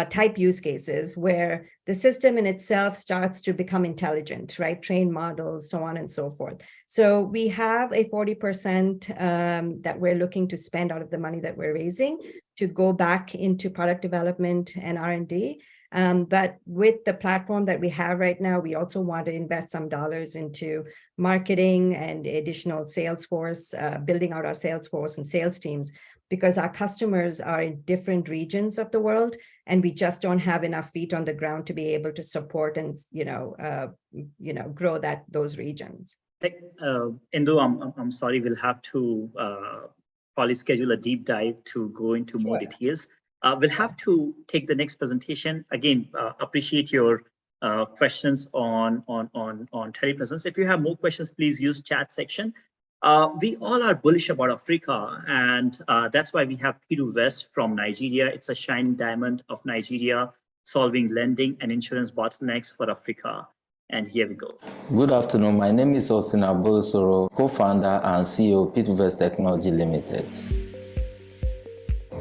type use cases where the system in itself starts to become intelligent, right? Train models, so on and so forth. So we have a 40% that we're looking to spend out of the money that we're raising to go back into product development and R&D. But with the platform that we have right now, we also want to invest some dollars into marketing and additional sales force, building out our sales force and sales teams, because our customers are in different regions of the world, and we just don't have enough feet on the ground to be able to support and grow those regions. Indu, I'm sorry, we'll have to probably schedule a deep dive to go into more details. We'll have to take the next presentation. Again, appreciate your questions on Telepresence. If you have more questions, please use chat section. We all are bullish about Africa, and that's why we have PetVest from Nigeria. It's a shining diamond of Nigeria, solving lending and insurance bottlenecks for Africa. And here we go. Good afternoon. My name is Austin Abolosoro, co-founder and CEO of PetVest Technology Limited.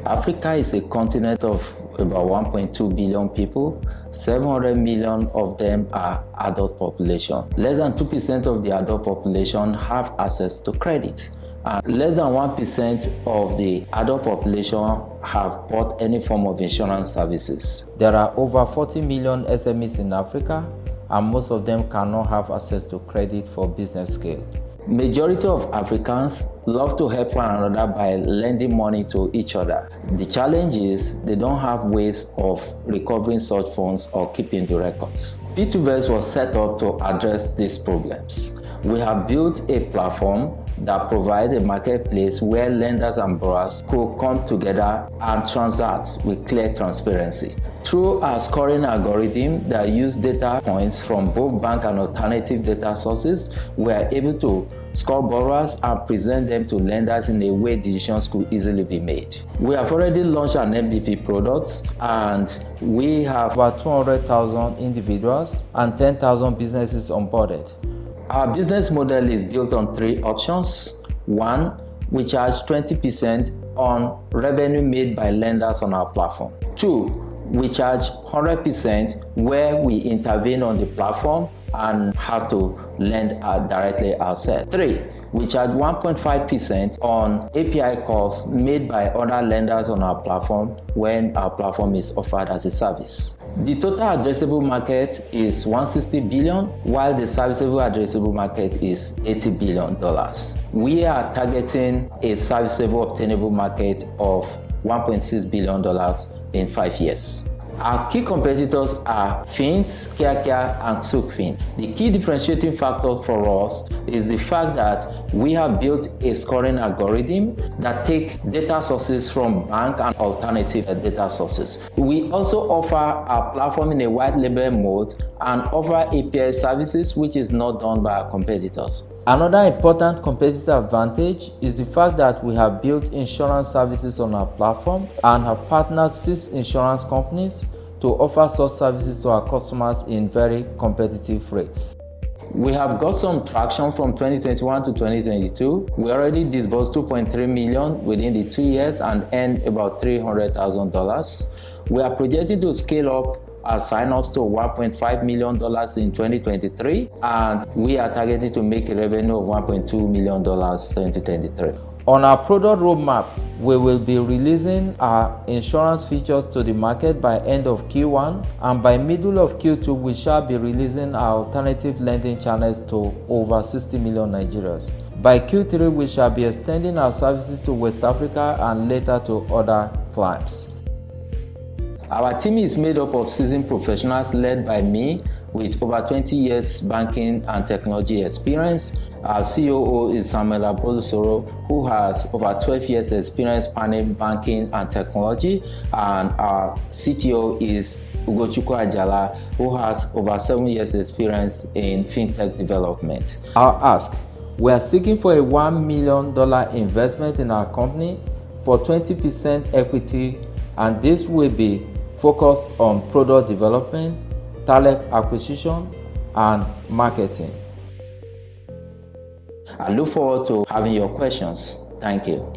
Africa is a continent of about 1.2 billion people. 700 million of them are adult population. Less than 2% of the adult population have access to credit. And less than 1% of the adult population have bought any form of insurance services. There are over 40 million SMEs in Africa, and most of them cannot have access to credit for business scale. Majority of Africans love to help one another by lending money to each other. The challenge is they don't have ways of recovering such funds or keeping the records. PetVest was set up to address these problems. We have built a platform that provides a marketplace where lenders and borrowers could come together and transact with clear transparency. Through our scoring algorithm that use data points from both bank and alternative data sources, we are able to score borrowers and present them to lenders in a way decisions could easily be made. We have already launched an MVP product, and we have about 200,000 individuals and 10,000 businesses onboarded. Our business model is built on 3 options. 1, we charge 20% on revenue made by lenders on our platform. 2, we charge 100% where we intervene on the platform and have to lend directly ourselves. 3, we charge 1.5% on API calls made by other lenders on our platform when our platform is offered as a service. The total addressable market is $160 billion, while the serviceable addressable market is $80 billion. We are targeting a serviceable obtainable market of $1.6 billion in 5 years. Our key competitors are Fins, Kia, and Sukfin. The key differentiating factor for us is the fact that we have built a scoring algorithm that takes data sources from bank and alternative data sources. We also offer our platform in a white label mode and offer API services, which is not done by our competitors. Another important competitive advantage is the fact that we have built insurance services on our platform and have partnered 6 insurance companies to offer such services to our customers in very competitive rates. We have got some traction from 2021 to 2022. We already disbursed $2.3 million within the 2 years and earned about $300,000. We are projected to scale up our sign-ups to $1.5 million in 2023, and we are targeted to make a revenue of $1.2 million in 2023. On our product roadmap, we will be releasing our insurance features to the market by end of Q1, and by middle of Q2, we shall be releasing our alternative lending channels to over 60 million Nigerians. By Q3, we shall be extending our services to West Africa and later to other clients. Our team is made up of seasoned professionals led by me with over 20 years banking and technology experience. Our COO is Samuel Abolosoro, who has over 12 years experience spanning banking and technology, and our CTO is Ugochukwu Ajala, who has over 7 years experience in fintech development. I'll ask, we are seeking for a $1 million investment in our company for 20% equity, and this will be focused on product development, talent acquisition, and marketing. I look forward to having your questions. Thank you.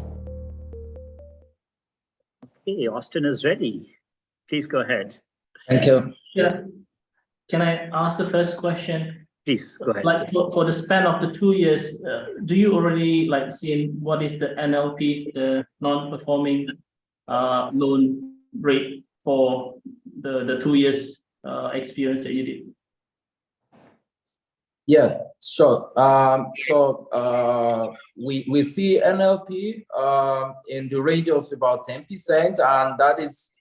Okay, Austin is ready. Please go ahead. Thank you. Yeah. Can I ask the first question? Please go ahead. Like for the span of the 2 years, do you already see what is the NLP, the non-performing loan rate for the 2 years experience that you did? Yeah, sure. We see NLP in the range of about 10%, and that is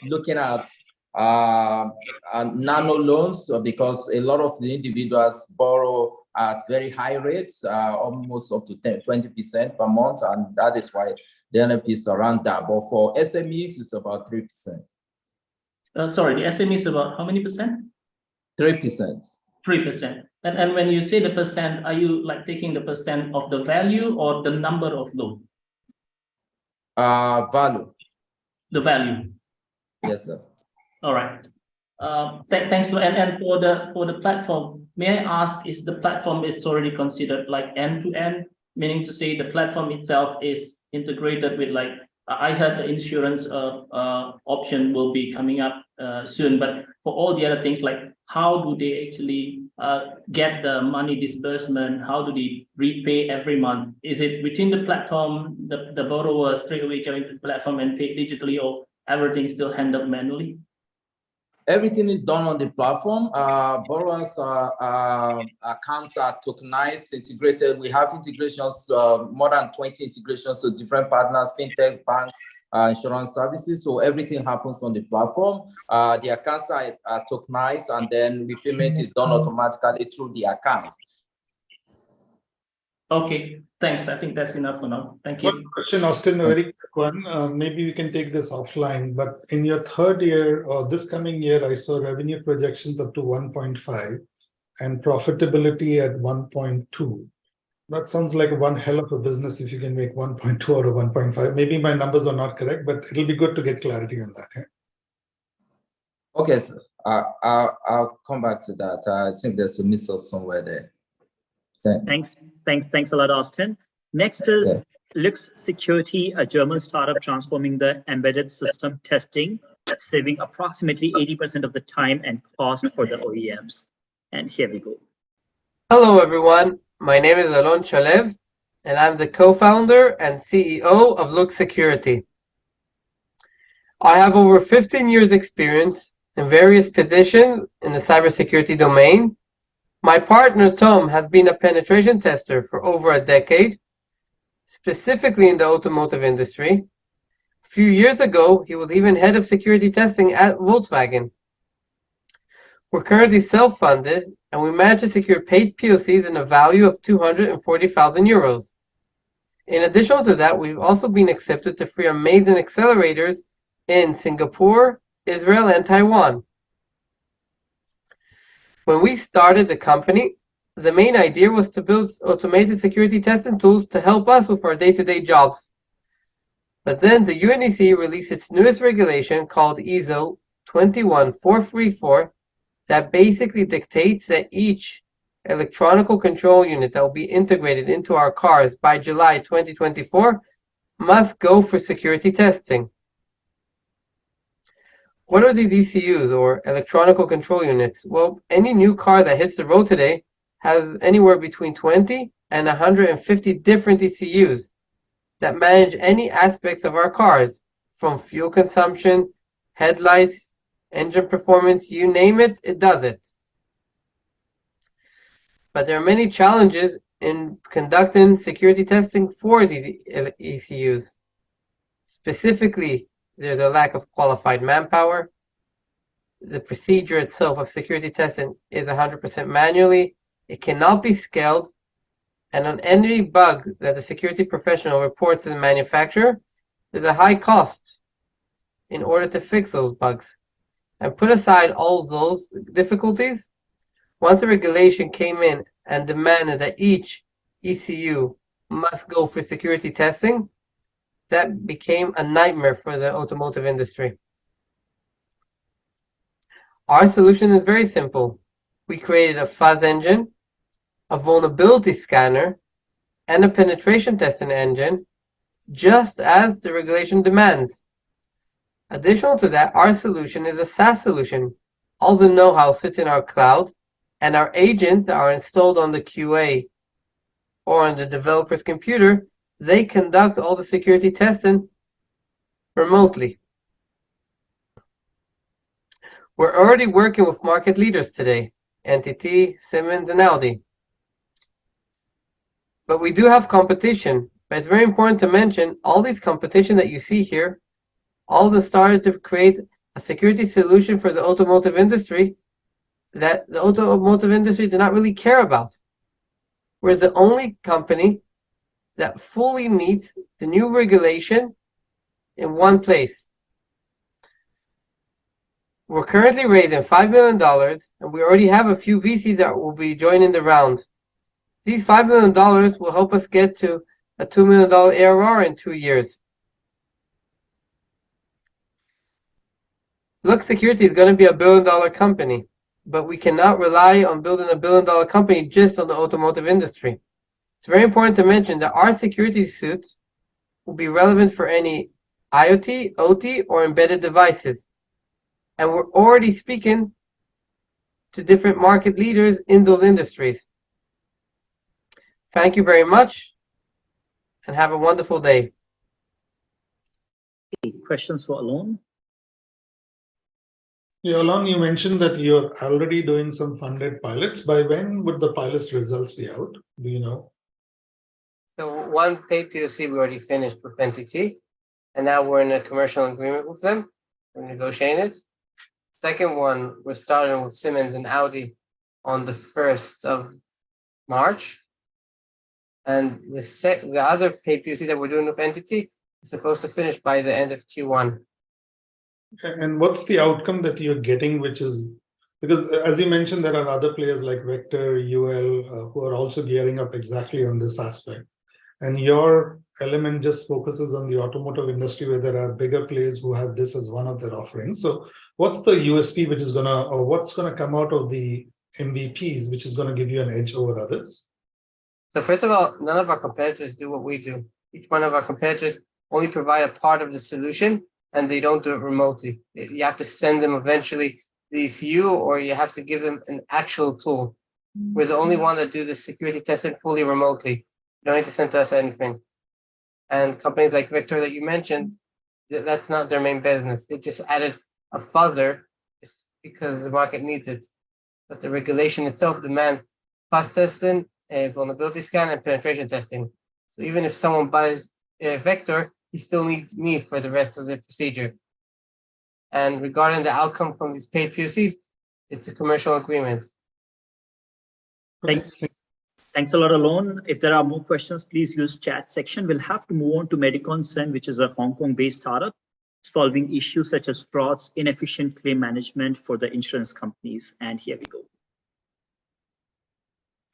looking at nano loans, because a lot of the individuals borrow at very high rates, almost up to 20% per month, and that is why the NLP is around that. But for SMEs, it's about 3%. Sorry, the SME is about how many percent? 3%. 3%. And when you say the percent, are you like taking the percent of the value or the number of loan? Value. The value. Yes, sir. All right. Thanks. And for the platform, may I ask, is the platform is already considered like end-to-end, meaning to say the platform itself is integrated with, like, I heard the insurance option will be coming up soon, but for all the other things, like how do they actually get the money disbursement? How do they repay every month? Is it within the platform, the borrower straight away going to the platform and pay digitally, or everything still handled manually? Everything is done on the platform. Borrowers' accounts are tokenized, integrated. We have integrations, more than 20 integrations to different partners, fintechs, banks, insurance services. So everything happens on the platform. The accounts are tokenized, and then repayment is done automatically through the accounts. Okay, thanks. I think that's enough for now. Thank you. One question, Austin, a very quick one. Maybe we can take this offline, but in your third year or this coming year, I saw revenue projections up to 1.5 and profitability at 1.2. That sounds like one hell of a business if you can make 1.2 out of 1.5. Maybe my numbers are not correct, but it'll be good to get clarity on that. Okay, Okay, so I'll come back to that. I think there's a mix-up somewhere there. Thanks a lot, Austin. Next is Lux Security, a German startup transforming the embedded system testing, saving approximately 80% of the time and cost for the OEMs. And here we go. Hello, everyone. My name is Alon Shalev, and I'm the co-founder and CEO of Lux Security. I have over 15 years experience in various positions in the cybersecurity domain. My partner, Tom, has been a penetration tester for over a decade, specifically in the automotive industry. A few years ago, he was even head of security testing at Volkswagen. We're currently self-funded, and we managed to secure paid POCs in a value of 240,000 euros. In addition to that, we've also been accepted to free amazing accelerators in Singapore, Israel, and Taiwan. When we started the company, the main idea was to build automated security testing tools to help us with our day-to-day jobs. But then the UNEC released its newest regulation called ISO 21434 that basically dictates that each electronic control unit that will be integrated into our cars by July 2024 must go for security testing. What are these ECUs, or electronic control units? Well, any new car that hits the road today has anywhere between 20 and 150 different ECUs that manage any aspects of our cars, from fuel consumption, headlights, engine performance, you name it, it does it. But there are many challenges in conducting security testing for these ECUs. Specifically, there's a lack of qualified manpower. The procedure itself of security testing is 100% manually. It cannot be scaled. And on any bug that the security professional reports to the manufacturer, there's a high cost in order to fix those bugs. And put aside all those difficulties, once the regulation came in and demanded that each ECU must go for security testing, that became a nightmare for the automotive industry. Our solution is very simple. We created a fuzz engine, a vulnerability scanner, and a penetration testing engine, just as the regulation demands. Additional to that, our solution is a SaaS solution. All the know-how sits in our cloud, and our agents that are installed on the QA or on the developer's computer, they conduct all the security testing remotely. We're already working with market leaders today, NTT, Siemens, and Audi. But we do have competition. But it's very important to mention all these competition that you see here, all of them started to create a security solution for the automotive industry that the automotive industry did not really care about. We're the only company that fully meets the new regulation in one place. We're currently raising $5 million, and we already have a few VCs that will be joining the round. These $5 million will help us get to a $2 million ARR in 2 years. Lux Security is going to be a $1 billion company, but we cannot rely on building a $1 billion company just on the automotive industry. It's very important to mention that our security suits will be relevant for any IoT, OT, or embedded devices. And we're already speaking to different market leaders in those industries. Thank you very much, and have a wonderful day. Questions for Alon? Yeah, Alon, you mentioned that you're already doing some funded pilots. By when would the pilots results be out? Do you know? So one paid POC we already finished with NTT, and now we're in a commercial agreement with them. We're negotiating it. Second one, we're starting with Siemens and Audi on the 1st of March. And the other paid POC that we're doing with NTT is supposed to finish by the end of Q1. And what's the outcome that you're getting, which is, because as you mentioned, there are other players like Vector, UL, who are also gearing up exactly on this aspect. And your element just focuses on the automotive industry where there are bigger players who have this as one of their offerings. So what's the USP which is gonna, or what's gonna come out of the MVPs, which is gonna give you an edge over others? So first of all, none of our competitors do what we do. Each one of our competitors only provide a part of the solution, and they don't do it remotely. You have to send them eventually the ECU, or you have to give them an actual tool. We're the only one that do the security testing fully remotely. You don't need to send us anything. And companies like Victor that you mentioned, that's not their main business. They just added a fuzzer just because the market needs it. But the regulation itself demands fuzz testing, vulnerability scan, and penetration testing. So even if someone buys Vector, he still needs me for the rest of the procedure. And regarding the outcome from these paid POCs, it's a commercial agreement. Thanks. Thanks a lot, Alon. If there are more questions, please use chat section. We'll have to move on to MediConscent, which is a Hong Kong-based startup solving issues such as frauds, inefficient claim management for the insurance companies. And here we go.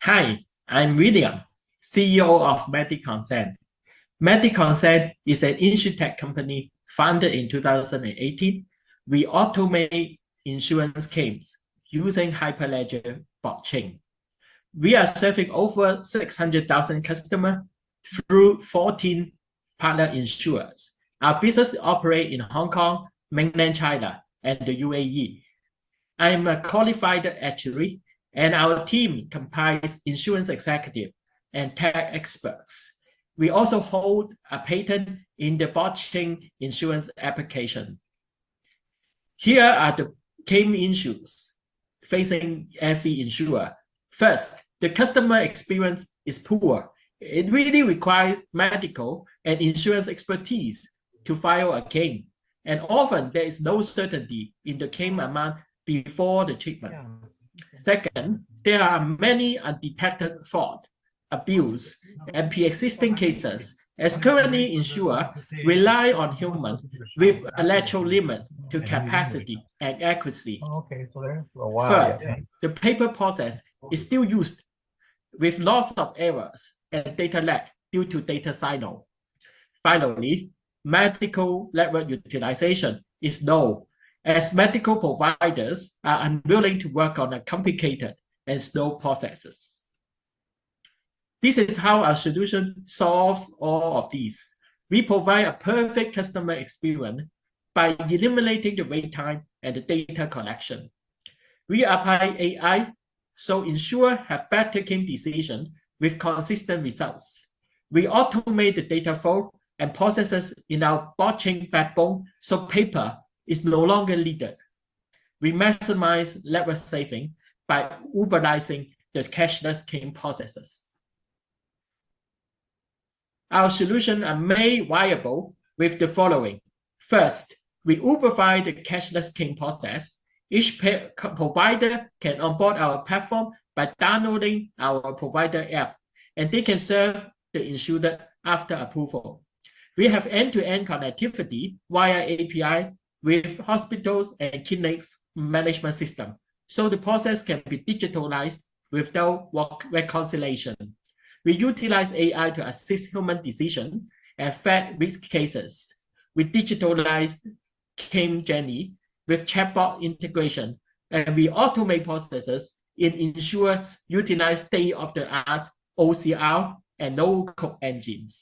Hi, I'm William, CEO of MediConscent. MediConscent is an insurtech company founded in 2018. We automate insurance claims using Hyperledger blockchain. We are serving over 600,000 customers through 14 partner insurers. Our business operates in Hong Kong, mainland China, and the UAE. I'm a qualified actuary, and our team comprises insurance executives and tech experts. We also hold a patent in the blockchain insurance application. Here are the claim issues facing every insurer. First, the customer experience is poor. It really requires medical and insurance expertise to file a claim. And often there is no certainty in the claim amount before the treatment. Second, there are many undetected fraud, abuse, and pre-existing cases, as currently insurers rely on humans with a lateral limit to capacity and accuracy. Third, the paper process is still used with lots of errors and data lag due to data silo. Finally, medical network utilization is low, as medical providers are unwilling to work on a complicated and slow processes. This is how our solution solves all of these. We provide a perfect customer experience by eliminating the wait time and the data collection. We apply AI so insurers have better claim decisions with consistent results. We automate the data flow and processes in our blockchain backbone so paper is no longer needed. We maximize network saving by Uberizing the cashless claim processes. Our solutions are made viable with the following. First, we Uberify the cashless claim process. Each provider can onboard our platform by downloading our provider app, and they can serve the insured after approval. We have end-to-end connectivity via API with hospitals and clinics management system, so the process can be digitalized without reconciliation. We utilize AI to assist human decision and fact risk cases. We digitalize claim journey with chatbot integration, and we automate processes in insurance, utilize state-of-the-art OCR and no-code engines.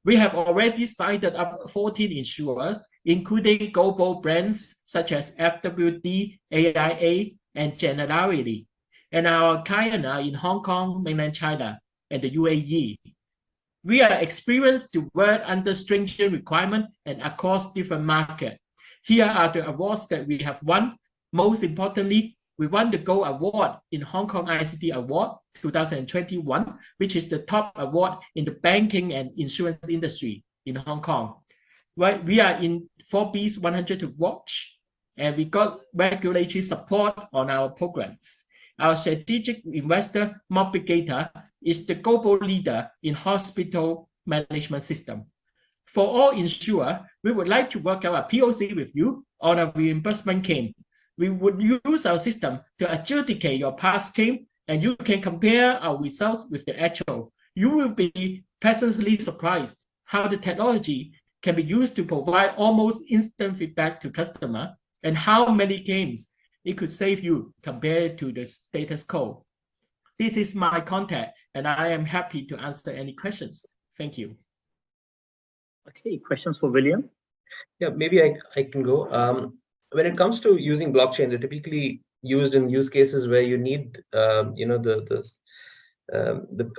We have already signed up 14 insurers, including global brands such as FWD, AIA, and Generali, and our clients are in Hong Kong, mainland China, and the UAE. We are experienced to work under stringent requirements and across different markets. Here are the awards that we have won. Most importantly, we won the Gold Award in Hong Kong ICT Award 2021, which is the top award in the banking and insurance industry in Hong Kong. We are in Forbes 100 to watch, and we got regulatory support on our programs. Our strategic investor, Mobigator, is the global leader in hospital management system. For all insurers, we would like to work out a POC with you on a reimbursement claim. We would use our system to adjudicate your past claim, and you can compare our results with the actual. You will be pleasantly surprised how the technology can be used to provide almost instant feedback to customer, and how many claims it could save you compared to the status quo. This is my contact, and I am happy to answer any questions. Thank you. Okay, questions for William? Yeah, maybe I can go. When it comes to using blockchain, they're typically used in use cases where you need, the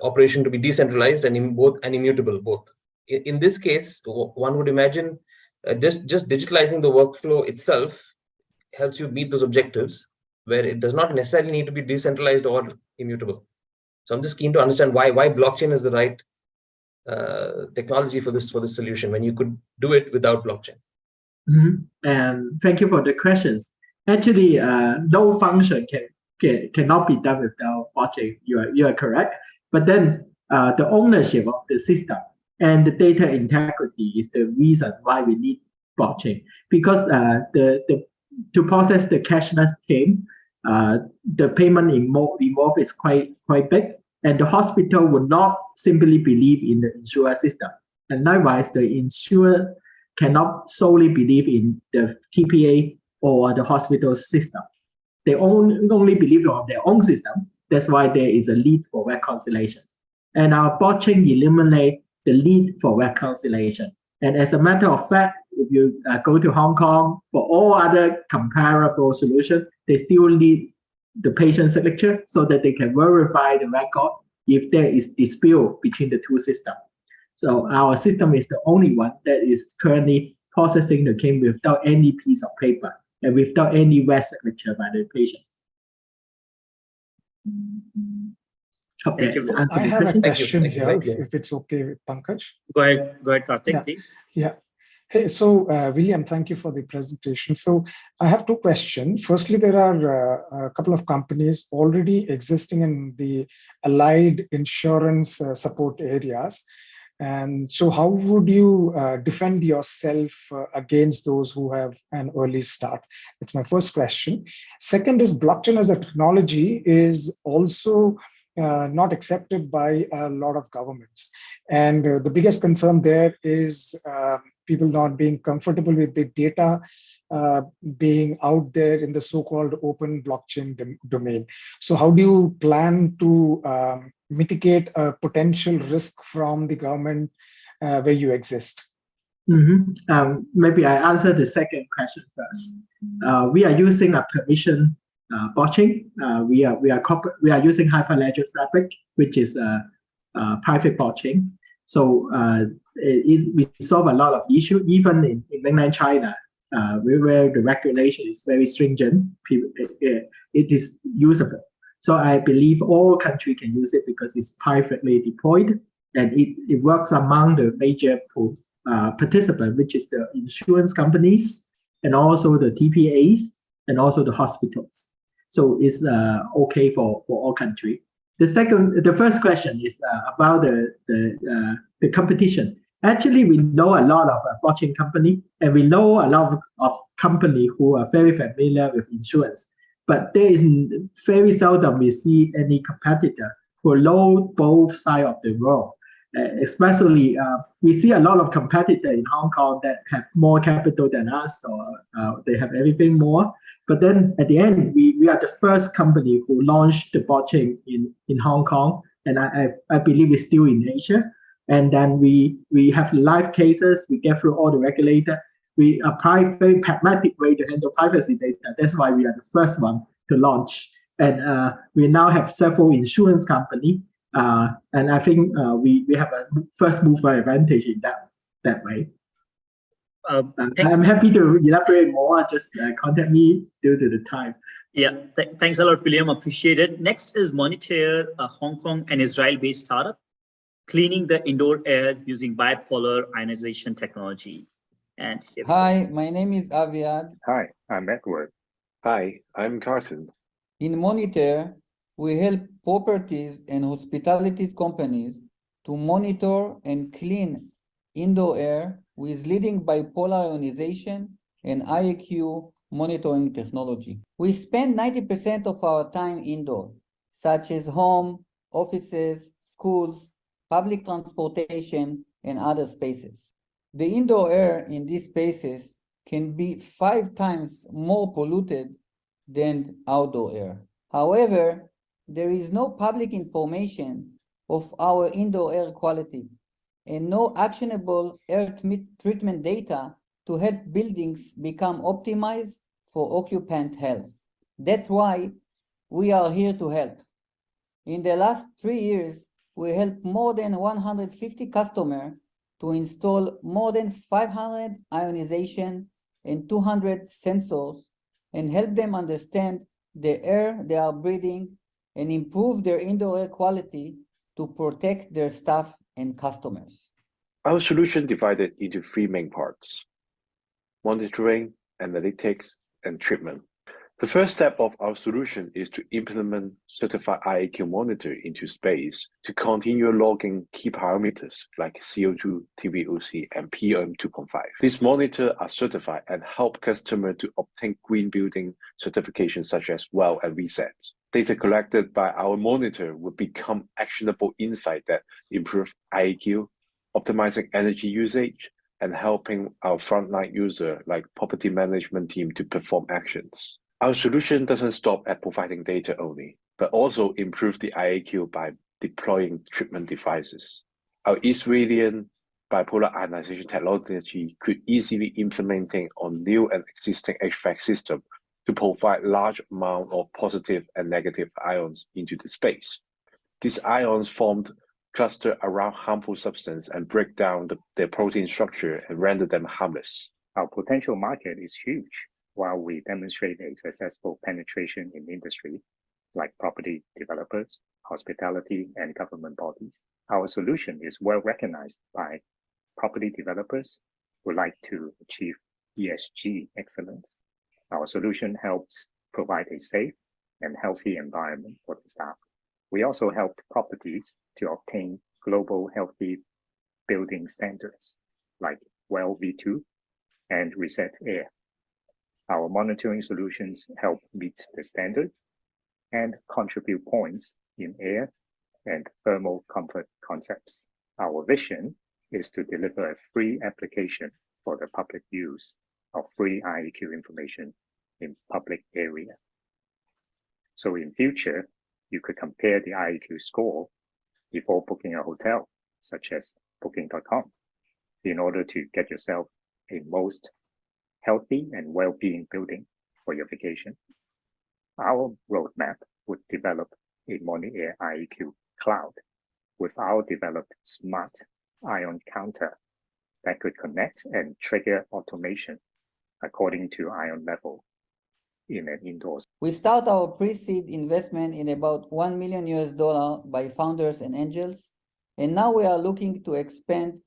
operation to be decentralized and immutable both. In this case, one would imagine just digitalizing the workflow itself helps you meet those objectives, where it does not necessarily need to be decentralized or immutable. So I'm just keen to understand why blockchain is the right technology for this solution when you could do it without blockchain. And thank you for the questions. Actually, no function cannot be done without blockchain. You are correct. But then the ownership of the system and the data integrity is the reason why we need blockchain. Because to process the cashless claim, the payment involved is quite big, and the hospital would not simply believe in the insurer system. And likewise, the insurer cannot solely believe in the TPA or the hospital system. They only believe on their own system. That's why there is a need for reconciliation. And our blockchain eliminates the need for reconciliation. And as a matter of fact, if you go to Hong Kong, for all other comparable solutions, they still need the patient signature so that they can verify the record if there is dispute between the two systems. So our system is the only one that is currently processing the claim without any piece of paper and without any wet signature by the patient. Okay, I have a question here, if it's okay with Pankaj. Go ahead, Karthik, please. Yeah. Hey, so William, thank you for the presentation. So I have two questions. Firstly, there are a couple of companies already existing in the allied insurance support areas. And so how would you defend yourself against those who have an early start? That's my first question. Second is, blockchain as a technology is also not accepted by a lot of governments. And the biggest concern there is people not being comfortable with the data being out there in the so-called open blockchain domain. So how do you plan to mitigate a potential risk from the government where you exist? Maybe I answer the second question first. We are using a permission blockchain. We are using Hyperledger Fabric, which is a private blockchain. So we solve a lot of issues, even in mainland China, where the regulation is very stringent. It is usable. So I believe all countries can use it because it's privately deployed, and it works among the major participants, which is the insurance companies, and also the TPAs, and also the hospitals. So it's okay for all countries. The first question is about the competition. Actually, we know a lot of blockchain company, and we know a lot of company who are very familiar with insurance. But there is very seldom we see any competitor who know both sides of the world. Especially, we see a lot of competitor in Hong Kong that have more capital than us, or they have everything more. But then at the end, we are the first company who launched the blockchain in Hong Kong, and I believe it's still in Asia. And then we have live cases, we get through all the regulator, we apply very pragmatic way to handle privacy data. That's why we are the first one to launch. And we now have several insurance company, and I think we have a first mover advantage in that way. I'm happy to elaborate more. Just contact me due to the time. Yeah, thanks a lot, William. Appreciate it. Next is Monitor, a Hong Kong and Israel-based startup, cleaning the indoor air using bipolar ionization technology. And hi, my name is Aviad. Hi, I'm Edward. Hi, I'm Carson. In Monitor, we help properties and hospitality companies to monitor and clean indoor air with leading bipolar ionization and IAQ monitoring technology. We spend 90% of our time indoor, such as home, offices, schools, public transportation, and other spaces. The indoor air in these spaces can be 5 times more polluted than outdoor air. However, there is no public information of our indoor air quality and no actionable air treatment data to help buildings become optimized for occupant health. That's why we are here to help. In the last 3 years, we helped more than 150 customers to install more than 500 ionization and 200 sensors and help them understand the air they are breathing and improve their indoor air quality to protect their staff and customers. Our solution divided into 3 main parts: monitoring, analytics, and treatment. The first step of our solution is to implement certified IAQ monitor into space to continue logging key parameters like CO2, TVOC, and PM2.5. These monitors are certified and help customers to obtain green building certifications such as WELL and RESET. Data collected by our monitor will become actionable insight that improve IAQ, optimizing energy usage, and helping our frontline user like property management team to perform actions. Our solution doesn't stop at providing data only, but also improve the IAQ by deploying treatment devices. Our Israelian bipolar ionization technology could easily implementing on new and existing HVAC system to provide large amount of positive and negative ions into the space. These ions formed cluster around harmful substance and break down their protein structure and render them harmless. Our potential market is huge. While we demonstrate a successful penetration in industry, like property developers, hospitality, and government bodies, our solution is well recognized by property developers who like to achieve ESG excellence. Our solution helps provide a safe and healthy environment for the staff. We also helped properties to obtain global healthy building standards like WELL V2 and RESET Air. Our monitoring solutions help meet the standard and contribute points in air and thermal comfort concepts. Our vision is to deliver a free application for the public use of free IAQ information in public area. So in future, you could compare the IAQ score before booking a hotel, such as Booking.com, in order to get yourself a most healthy and well-being building for your vacation. Our roadmap would develop a monitor IAQ cloud with our developed smart ion counter that could connect and trigger automation according to ion level in an indoors. We start our pre-seed investment in about $1 million by founders and angels, and now we are looking to expand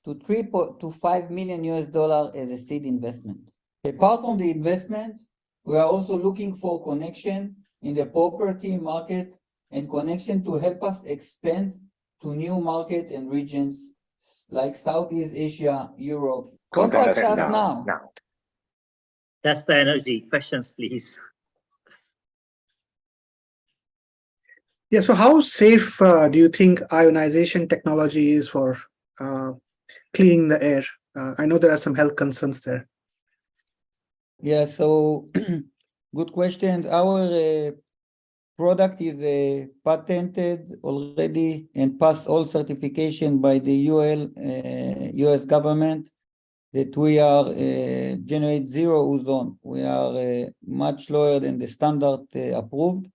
to $3 to $5 million as a seed investment. Apart from the investment, we are also looking for connection in the property market and connection to help us expand to new market and regions like Southeast Asia, Europe. Contact Contact us now. now. That's the energy. Questions, please. Yeah, so how safe do you think ionization technology is for cleaning the air? I know there are some health concerns there. Yeah, so good question. Our product is patented already and passed all certification by the US government that we are generate zero ozone. We are much lower than the standard approved.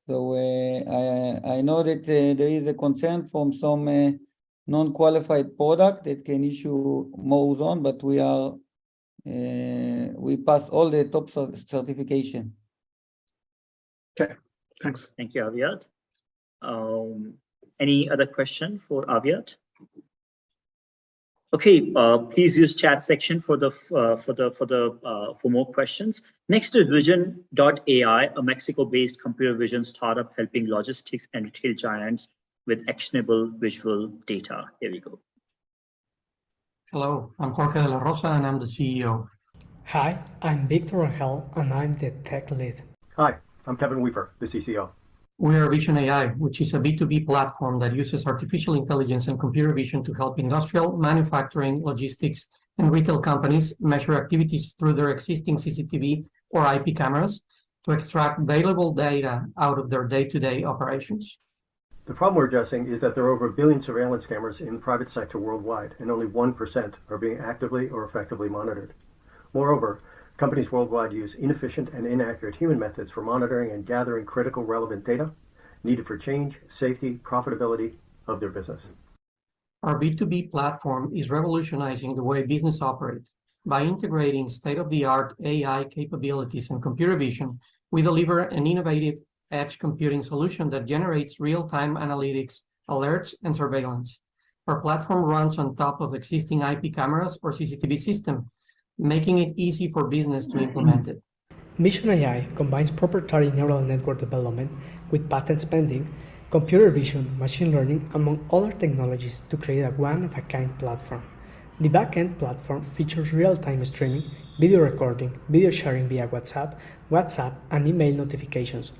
So I know that there is a concern from some non-qualified product that can issue more ozone, but we pass all the top certification. Okay, thanks. Thank you, Aviad. Any other question for Aviad? Okay, please use chat section for more questions. Next is Vision.AI, a Mexico-based computer vision startup helping logistics and retail giants with actionable visual data. Here we go. Hello, I'm Jorge de la Rosa and I'm the CEO. Hi, I'm Victor Angel and I'm the tech lead. Hi, I'm Kevin Weaver, the CCO. We are Vision.AI, which is a B2B platform that uses artificial intelligence and computer vision to help industrial, manufacturing, logistics, and retail companies measure activities through their existing CCTV or IP cameras to extract valuable data out of their day-to-day operations. The problem we're addressing is that there are over 1 billion surveillance cameras in the private sector worldwide, and only 1% are being actively or effectively monitored. Moreover, companies worldwide use inefficient and inaccurate human methods for monitoring and gathering critical relevant data needed for change, safety, profitability of their business. Our B2B platform is revolutionizing the way business operates. By integrating state-of-the-art AI capabilities and computer vision, we deliver an innovative edge computing solution that generates real-time analytics, alerts, and surveillance. Our platform runs on top of existing IP cameras or CCTV system, making it easy for business to implement it. Vision.AI combines proprietary neural network development with patents pending, computer vision, machine learning, among other technologies to create a one-of-a-kind platform. The backend platform features real-time streaming, video recording, video sharing via WhatsApp, and email notifications,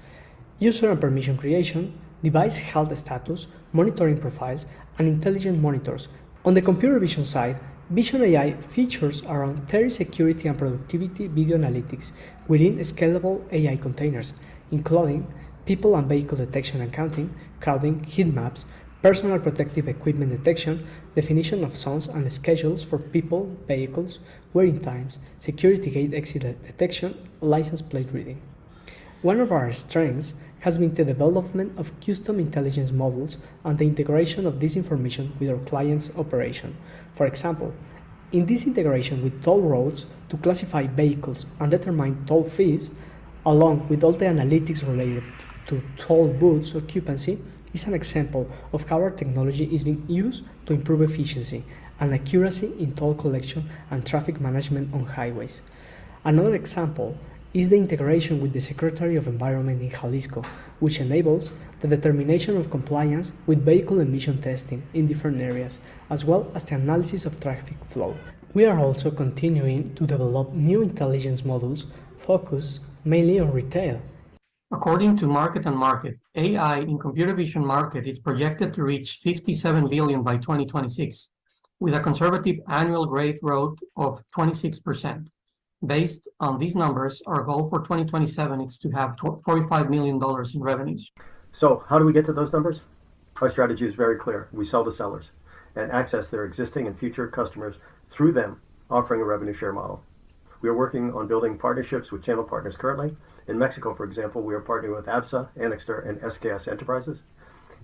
user and permission creation, device health status, monitoring profiles, and intelligent monitors. On the computer vision side, Vision.AI features around 30 security and productivity video analytics within scalable AI containers, including people and vehicle detection and counting, crowding, heat maps, personal protective equipment detection, definition of zones and schedules for people, vehicles, wearing times, security gate exit detection, license plate reading. One of our strengths has been the development of custom intelligence models and the integration of this information with our client's operation. For example, in this integration with toll roads to classify vehicles and determine toll fees, along with all the analytics related to toll booths occupancy, is an example of how our technology is being used to improve efficiency and accuracy in toll collection and traffic management on highways. Another example is the integration with the Secretary of Environment in Jalisco, which enables the determination of compliance with vehicle emission testing in different areas, as well as the analysis of traffic flow. We are also continuing to develop new intelligence models focused mainly on retail. According to Market and Market, AI in computer vision market is projected to reach 57 billion by 2026, with a conservative annual growth rate of 26%. Based on these numbers, our goal for 2027 is to have $45 million in revenues. So how do we get to those numbers? Our strategy is very clear. We sell to sellers and access their existing and future customers through them, offering a revenue share model. We are working on building partnerships with channel partners currently. In Mexico, for example, we are partnering with ABSA, Annixter, and SKS Enterprises.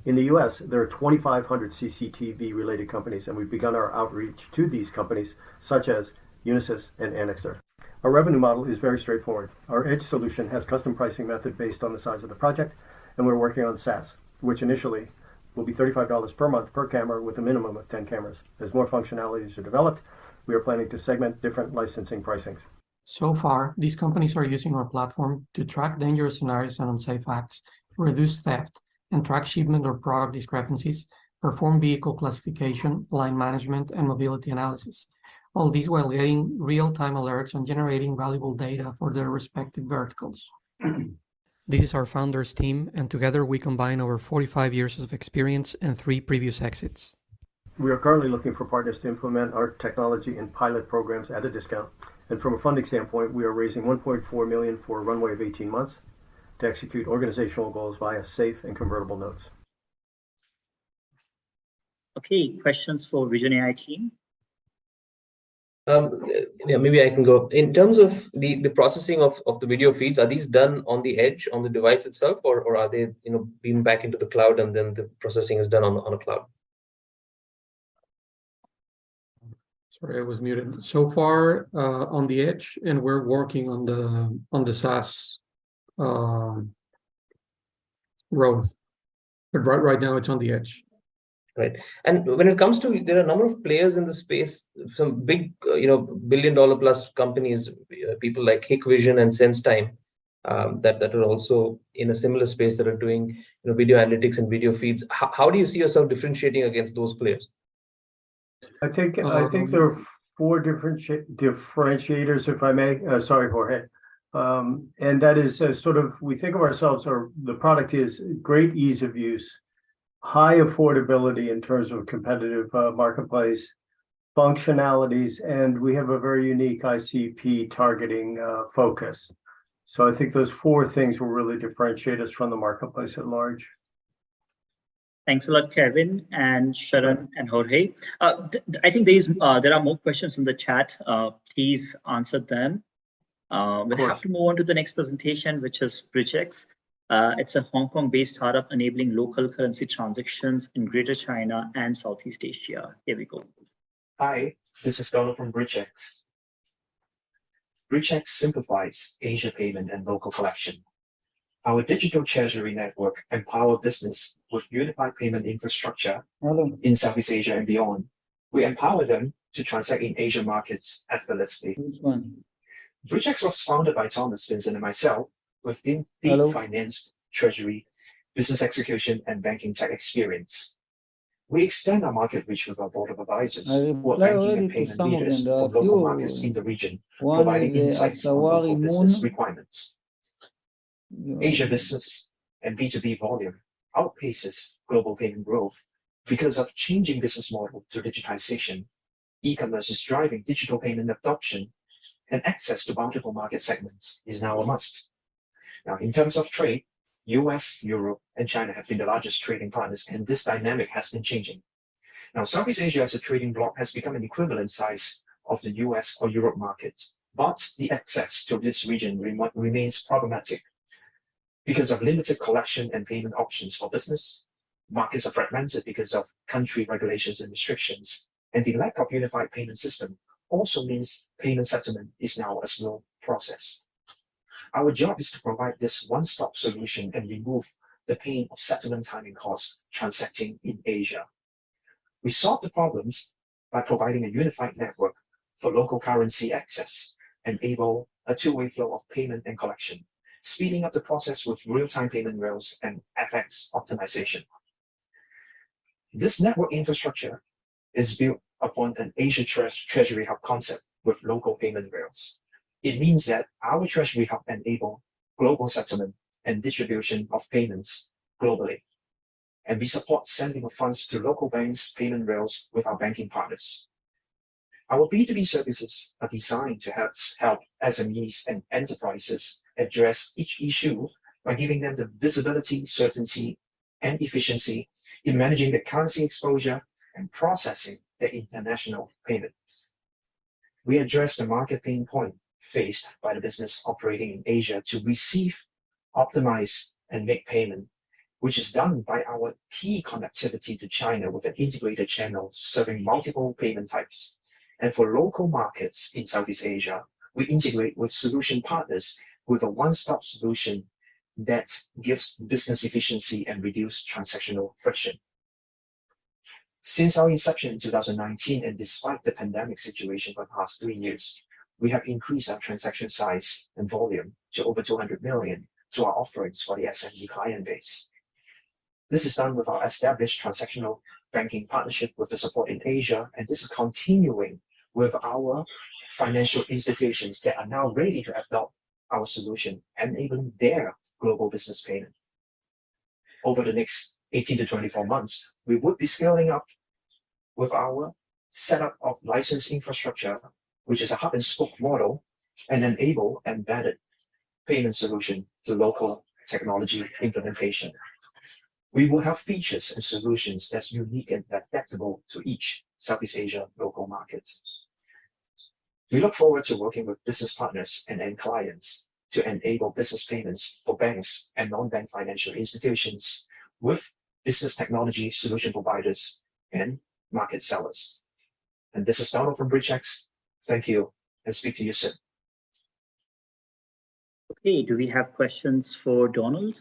In the US, there are 2,500 CCTV-related companies, and we've begun our outreach to these companies, such as Unisys and Annixter. Our revenue model is very straightforward. Our edge solution has custom pricing method based on the size of the project, and we're working on SaaS, which initially will be $35 per month per camera with a minimum of 10 cameras. As more functionalities are developed, we are planning to segment different licensing pricings. So far, these companies are using our platform to track dangerous scenarios and unsafe acts, reduce theft, and track shipment or product discrepancies, perform vehicle classification, line management, and mobility analysis. All these while getting real-time alerts and generating valuable data for their respective verticals. This is our founders team, and together we combine over 45 years of experience and 3 previous exits. We are currently looking for partners to implement our technology in pilot programs at a discount. And from a funding standpoint, we are raising $1.4 million for a runway of 18 months to execute organizational goals via safe and convertible notes. Okay, questions for Vision.AI team? Yeah, maybe I can go. In terms of the processing of the video feeds, are these done on the edge, on the device itself, or are they beamed back into the cloud and then the processing is done on a cloud? Sorry, I was muted. So far on the edge, and we're working on the SaaS road. But right now it's on the edge. Right. And when it comes to, there are a number of players in the space, some big, billion-dollar plus companies, people like Hikvision and SenseTime, that are also in a similar space that are doing, video analytics and video feeds. How do you see yourself differentiating against those players? I think there are 4 different differentiators, if I may. Sorry, Jorge. And that is we think of ourselves, or the product is great ease of use, high affordability in terms of competitive marketplace functionalities, and we have a very unique ICP targeting focus. So I think those 4 things will really differentiate us from the marketplace at large. Thanks a lot, Kevin and Sharon and Jorge. I think there are more questions in the chat. Please answer them. We'll have to move on to the next presentation, which is BridgeX. It's a Hong Kong-based startup enabling local currency transactions in Greater China and Southeast Asia. Here we go. Hi, this is Donald from BridgeX. BridgeX simplifies Asia payment and local collection. Our digital treasury network empower business with unified payment infrastructure in Southeast Asia and beyond. We empower them to transact in Asian markets effortlessly. Which one? BridgeX was founded by Thomas, Vincent, and myself with deep finance, treasury, business execution, and banking tech experience. We extend our market reach with our board of advisors who are banking and payment leaders for local markets in the region, providing insights on local business requirements. Asia business and B2B volume outpaces global payment growth because of changing business model to digitization. E-commerce is driving digital payment adoption, and access to multiple market segments is now a must. Now, in terms of trade, US, Europe, and China have been the largest trading partners, and this dynamic has been changing. Now, Southeast Asia as a trading bloc has become an equivalent size of the US or Europe market, but the access to this region remains problematic because of limited collection and payment options for business. Markets are fragmented because of country regulations and restrictions, and the lack of unified payment system also means payment settlement is now a slow process. Our job is to provide this one-stop solution and remove the pain of settlement timing costs transacting in Asia. We solve the problems by providing a unified network for local currency access, enable a two-way flow of payment and collection, speeding up the process with real-time payment rails and FX optimization. This network infrastructure is built upon an Asia Treasury Hub concept with local payment rails. It means that our Treasury Hub enable global settlement and distribution of payments globally. And we support sending of funds to local banks' payment rails with our banking partners. Our B2B services are designed to help SMEs and enterprises address each issue by giving them the visibility, certainty, and efficiency in managing the currency exposure and processing their international payments. We address the market pain point faced by the business operating in Asia to receive, optimize, and make payment, which is done by our key connectivity to China with an integrated channel serving multiple payment types. And for local markets in Southeast Asia, we integrate with solution partners with a one-stop solution that gives business efficiency and reduced transactional friction. Since our inception in 2019, and despite the pandemic situation for the past 3 years, we have increased our transaction size and volume to over 200 million to our offerings for the SME client base. This is done with our established transactional banking partnership with the support in Asia, and this is continuing with our financial institutions that are now ready to adopt our solution, enabling their global business payment. Over the next 18 to 24 months, we would be scaling up with our setup of licensed infrastructure, which is a hub and spoke model, and enable embedded payment solution through local technology implementation. We will have features and solutions that's unique and adaptable to each Southeast Asia local market. We look forward to working with business partners and end clients to enable business payments for banks and non-bank financial institutions with business technology solution providers and market sellers. And this is Donald from BridgeX. Thank you, and speak to you soon. Okay, do we have questions for Donald?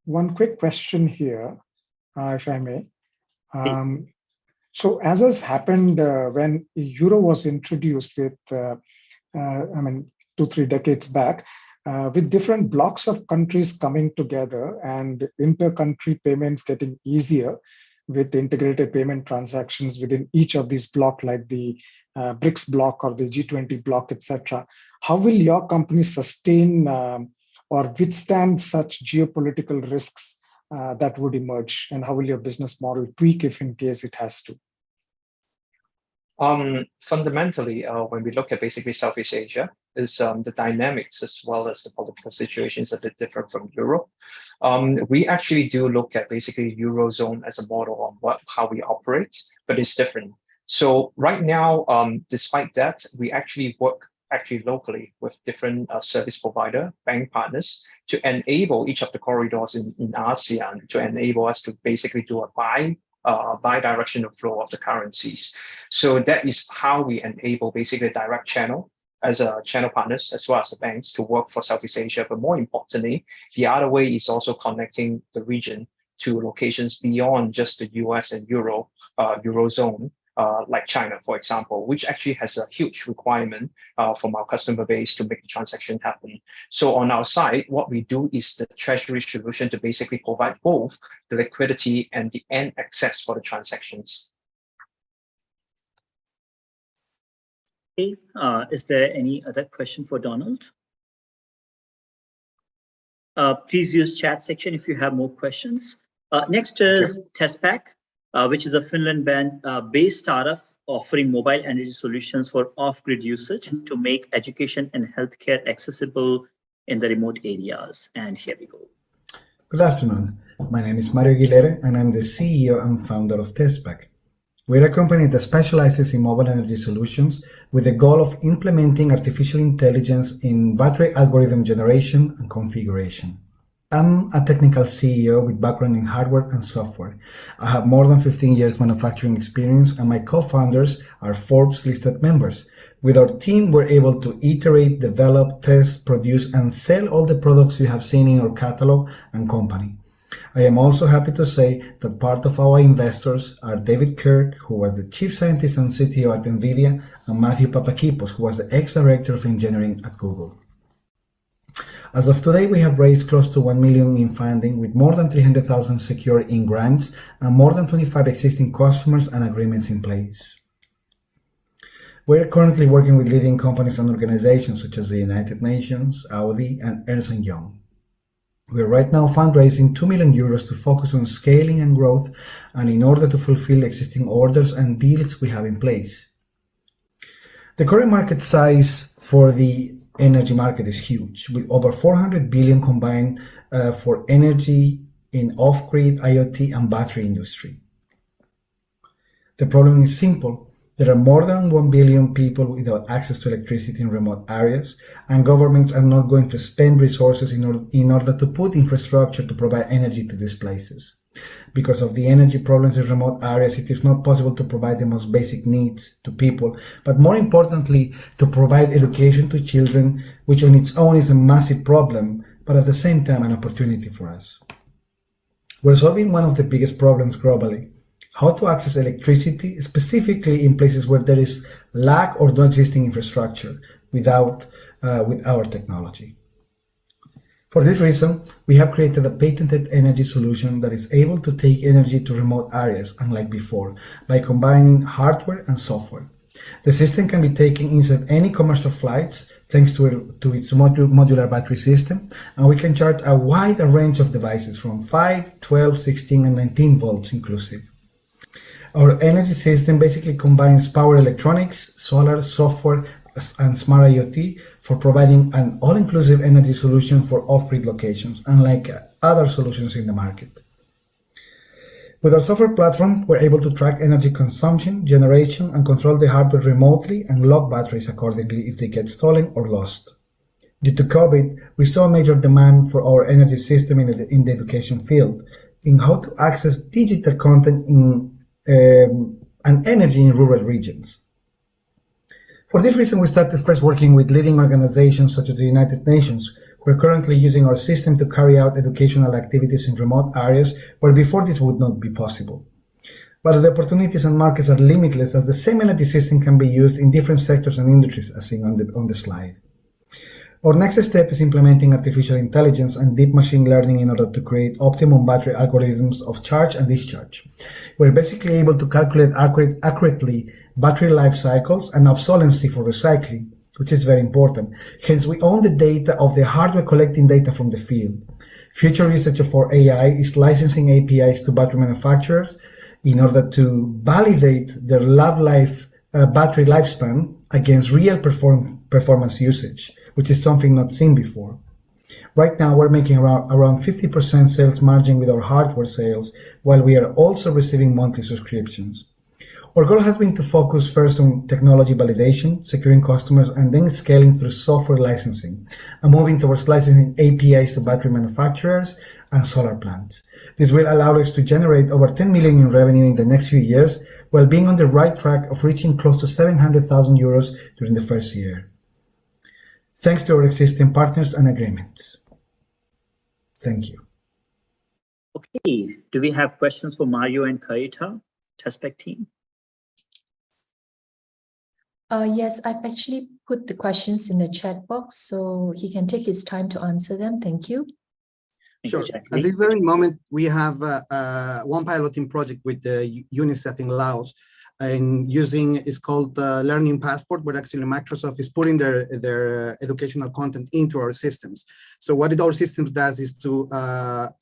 One quick question here, if I may. So as has happened when Euro was introduced with, 2-3 decades back, with different blocks of countries coming together and inter-country payments getting easier with integrated payment transactions within each of these blocks, like the BRICS block or the G20 block, etc. How will your company sustain or withstand such geopolitical risks that would emerge, and how will your business model tweak if in case it has to? Fundamentally, when we look at basically Southeast Asia, is the dynamics as well as the political situations a bit different from Europe. We actually do look at basically Eurozone as a model on how we operate, but it's different. So right now, despite that, we actually work locally with different service provider, bank partners to enable each of the corridors in ASEAN to enable us to basically do a bi-directional flow of the currencies. So that is how we enable basically a direct channel as a channel partners as well as the banks to work for Southeast Asia. But more importantly, the other way is also connecting the region to locations beyond just the US and Eurozone, like China, for example, which actually has a huge requirement from our customer base to make the transaction happen. So on our side, what we do is the treasury solution to basically provide both the liquidity and the end access for the transactions. Okay, is there any other question for Donald? Please use chat section if you have more questions. Next is TestPack, which is a Finland-based startup offering mobile energy solutions for off-grid usage to make education and healthcare accessible in the remote areas. And here we go. Good afternoon. My name is Mario Aguilera, and I'm the CEO and founder of TestPack. We're a company that specializes in mobile energy solutions with the goal of implementing artificial intelligence in battery algorithm generation and configuration. I'm a technical CEO with background in hardware and software. I have more than 15 years manufacturing experience, and my co-founders are Forbes listed members. With our team, we're able to iterate, develop, test, produce, and sell all the products you have seen in our catalog and company. I am also happy to say that part of our investors are David Kirk, who was the chief scientist and CTO at NVIDIA, and Matthew Papakipos, who was the ex-director of engineering at Google. As of today, we have raised close to 1 million in funding, with more than 300,000 secured in grants and more than 25 existing customers and agreements in place. We're currently working with leading companies and organizations such as the United Nations, Audi, and Ernst & Young. We're right now fundraising 2 million euros to focus on scaling and growth, and in order to fulfill existing orders and deals we have in place. The current market size for the energy market is huge, with over 400 billion combined for energy in off-grid, IoT, and battery industry. The problem is simple. There are more than 1 billion people without access to electricity in remote areas, and governments are not going to spend resources in order to put infrastructure to provide energy to these places. Because of the energy problems in remote areas, it is not possible to provide the most basic needs to people, but more importantly, to provide education to children, which on its own is a massive problem, but at the same time an opportunity for us. We're solving one of the biggest problems globally: how to access electricity, specifically in places where there is lack or no existing infrastructure with our technology. For this reason, we have created a patented energy solution that is able to take energy to remote areas, unlike before, by combining hardware and software. The system can be taken inside any commercial flights thanks to its modular battery system, and we can charge a wide range of devices from 5, 12, 16, and 19 volts inclusive. Our energy system basically combines power electronics, solar, software, and smart IoT for providing an all-inclusive energy solution for off-grid locations, unlike other solutions in the market. With our software platform, we're able to track energy consumption, generation, and control the hardware remotely and lock batteries accordingly if they get stolen or lost. Due to COVID, we saw a major demand for our energy system in the education field, in how to access digital content and energy in rural regions. For this reason, we started first working with leading organizations such as the United Nations. We're currently using our system to carry out educational activities in remote areas where before this would not be possible. But the opportunities and markets are limitless, as the same energy system can be used in different sectors and industries, as seen on the slide. Our next step is implementing artificial intelligence and deep machine learning in order to create optimum battery algorithms of charge and discharge. We're basically able to calculate accurately battery life cycles and obsolescence for recycling, which is very important. Hence, we own the data of the hardware collecting data from the field. Future research for AI is licensing APIs to battery manufacturers in order to validate their battery lifespan against real performance usage, which is something not seen before. Right now, we're making around 50% sales margin with our hardware sales, while we are also receiving monthly subscriptions. Our goal has been to focus first on technology validation, securing customers, and then scaling through software licensing, and moving towards licensing APIs to battery manufacturers and solar plants. This will allow us to generate over 10 million in revenue in the next few years, while being on the right track of reaching close to 700,000 euros during the first year. Thanks to our existing partners and agreements. Thank you. Okay, do we have questions for Mario and Kaita, TestPack team? Yes, I've actually put the questions in the chat box, so he can take his time to answer them. Thank you. Sure. At this very moment, we have one piloting project with the UNICEF in Laos, and it's called Learning Passport, but actually Microsoft is putting their educational content into our systems. So what our system does is to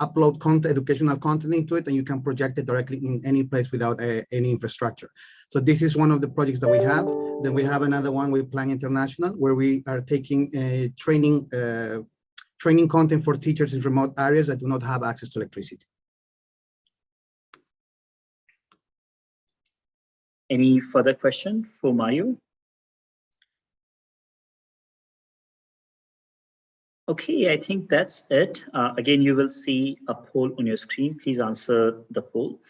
upload educational content into it, and you can project it directly in any place without any infrastructure. So this is one of the projects that we have. Then we have another one with Plan International, where we are taking training content for teachers in remote areas that do not have access to electricity. Any further question for Mario? Okay, I think that's it. Again, you will see a poll on your screen. Please answer the poll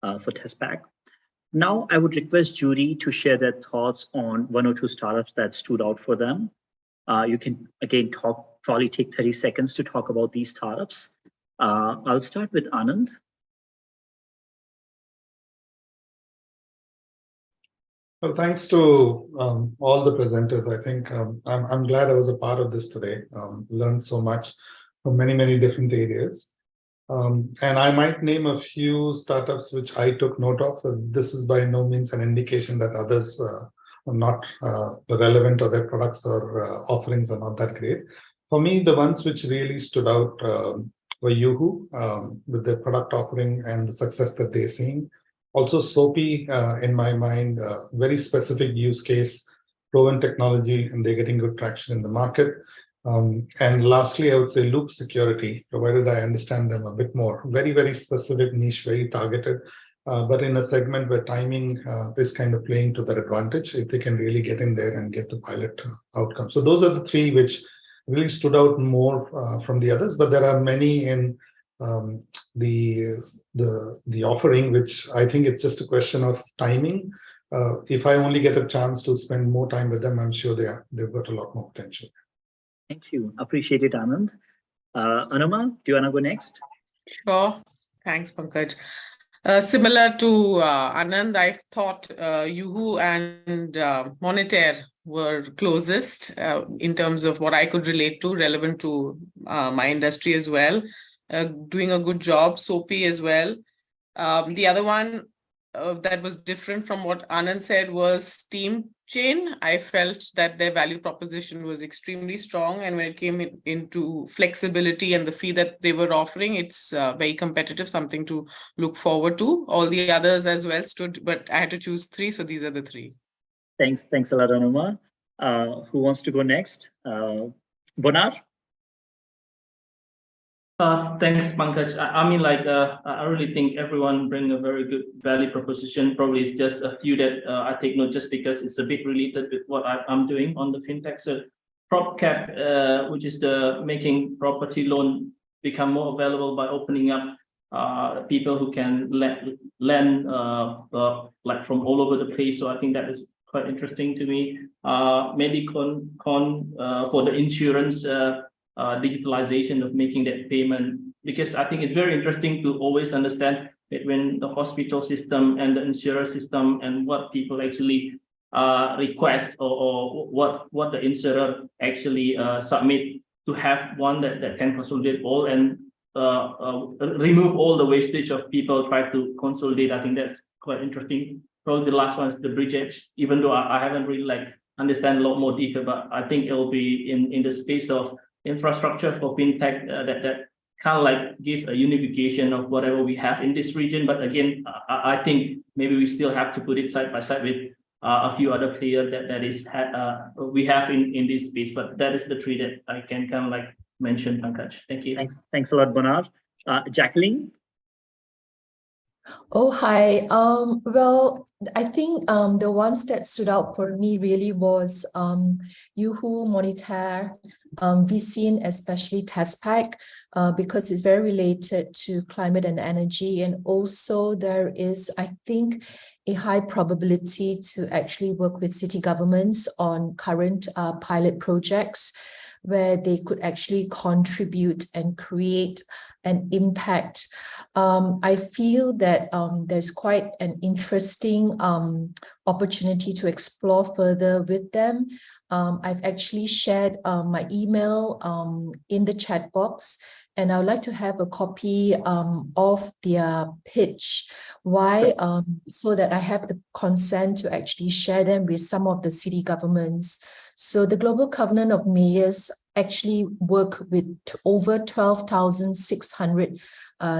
for TestPack. Now, I would request jury to share their thoughts on one or two startups that stood out for them. You can, again, probably take 30 seconds to talk about these startups. I'll start with Anand. Well, thanks to all the presenters. I think I'm glad I was a part of this today. Learned so much from many different areas. And I might name a few startups which I took note of. This is by no means an indication that others are not relevant, or their products or offerings are not that great. For me, the ones which really stood out were YouWho with their product offering and the success that they're seeing. Also, Soapy, in my mind, very specific use case, proven technology, and they're getting good traction in the market. And lastly, I would say Loop Security, provided I understand them a bit more. Very specific niche, very targeted, but in a segment where timing is kind of playing to their advantage, if they can really get in there and get the pilot outcome. So those are the three which really stood out more from the others, but there are many in the offering, which I think it's just a question of timing. If I only get a chance to spend more time with them, I'm sure they've got a lot more potential. Thank you. Appreciate it, Anand. Anuma, do you want to go next? Sure. Thanks, Pankaj. Similar to Anand, I thought YouWho and Monitor were closest in terms of what I could relate to, relevant to my industry as well. Doing a good job, Soapy as well. The other one that was different from what Anand said was Steam Chain. I felt that their value proposition was extremely strong, and when it came into flexibility and the fee that they were offering, it's very competitive, something to look forward to. All the others as well stood, but I had to choose three, so these are the three. Thanks a lot, Anuma. Who wants to go next? Bonar? Thanks, Pankaj. I mean, like, I really think everyone bring a very good value proposition. Probably it's just a few that I take note just because it's a bit related with what I'm doing on the fintech. So PropCap, which is the making property loan become more available by opening up people who can lend like from all over the place. So I think that is quite interesting to me. MediConscent for the insurance digitalization of making that payment, because I think it's very interesting to always understand that when the hospital system and the insurer system and what people actually request or what the insurer actually submit to have one that can consolidate all and remove all the wastage of people try to consolidate. I think that's quite interesting. Probably the last one is the BridgeX, even though I haven't really like understand a lot more deeper, but I think it will be in the space of infrastructure for fintech that kind of like give a unification of whatever we have in this region. But again, I think maybe we still have to put it side by side with a few other players that is we have in this space. But that is the three that I can kind of like mention, Pankaj. Thank you. Thanks a lot, Bonar. Jacqueline? Oh, hi. Well, I think the ones that stood out for me really was YouWho, Monitor, Vision, especially TestPack, because it's very related to climate and energy. And also there is, I think, a high probability to actually work with city governments on current pilot projects where they could actually contribute and create an impact. I feel that there's quite an interesting opportunity to explore further with them. I've actually shared my email in the chat box, and I would like to have a copy of their pitch. Why? So that I have the consent to actually share them with some of the city governments. So the Global Covenant of Mayors actually work with over 12,600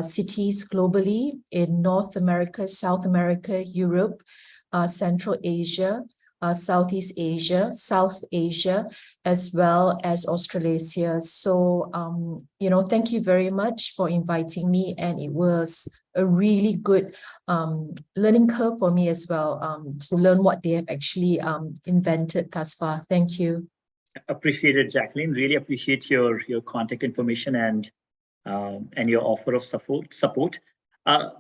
cities globally in North America, South America, Europe, Central Asia, Southeast Asia, South Asia, as well as Australasia. So, you know, thank you very much for inviting me, and it was a really good learning curve for me as well to learn what they have actually invented thus far. Thank you. Appreciate it, Jacqueline. Really appreciate your contact information and your offer of support.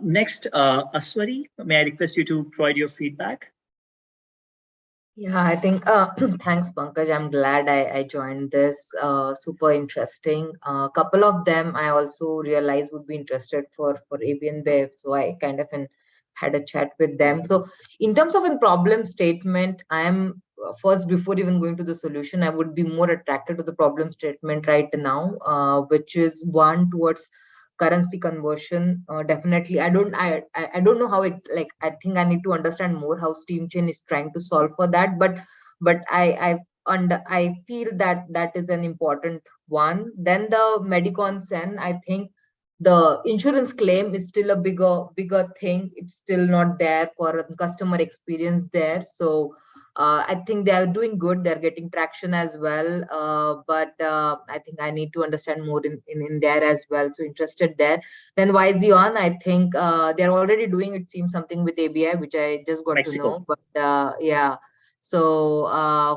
Next, Aswari, may I request you to provide your feedback? Yeah, I think, thanks, Pankaj. I'm glad I joined this. Super interesting. A couple of them I also realized would be interested for ABN Bev. So I kind of had a chat with them. So in terms of a problem statement, I am first, before even going to the solution, I would be more attracted to the problem statement right now, which is one towards currency conversion. Definitely, I don't know how it's like. I think I need to understand more how Steam Chain is trying to solve for that. But I feel that is an important one. Then the MediConscent, I think the insurance claim is still a bigger thing. It's still not there for customer experience there. So I think they are doing good. They're getting traction as well. But I think I need to understand more in there as well. So interested there. Then Vision, I think they're already doing, it seems, something with ABI, which I just got to know. But yeah. So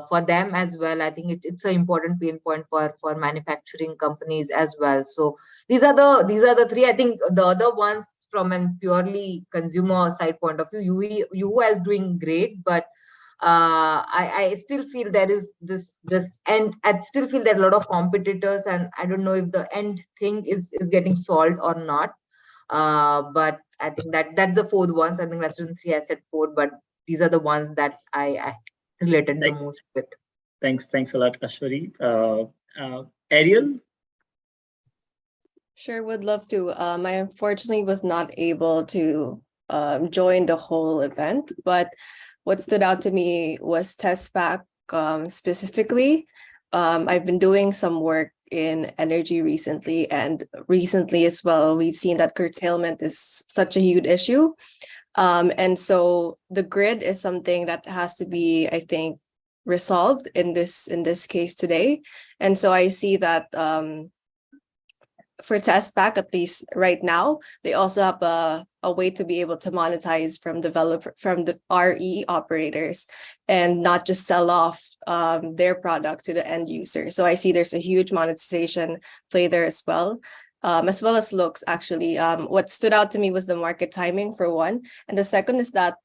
for them as well, I think it's an important pain point for manufacturing companies as well. So these are the three. I think the other ones from a purely consumer side point of view, YouWho is doing great, but I still feel there is this and I still feel there are a lot of competitors, and I don't know if the end thing is getting solved or not. But I think that's the fourth ones. I think that's in three. I said four, but these are the ones that I related the most with. Thanks a lot, Ashwari. Ariel? Sure, would love to. I unfortunately was not able to join the whole event, but what stood out to me was TestPack specifically. I've been doing some work in energy recently, and recently as well, we've seen that curtailment is such a huge issue. And so the grid is something that has to be, I think, resolved in this case today. And so I see that for TestPack, at least right now, they also have a way to be able to monetize from the RE operators and not just sell off their product to the end user. So I see there's a huge monetization play there as well as looks actually. What stood out to me was the market timing for one, and the second is that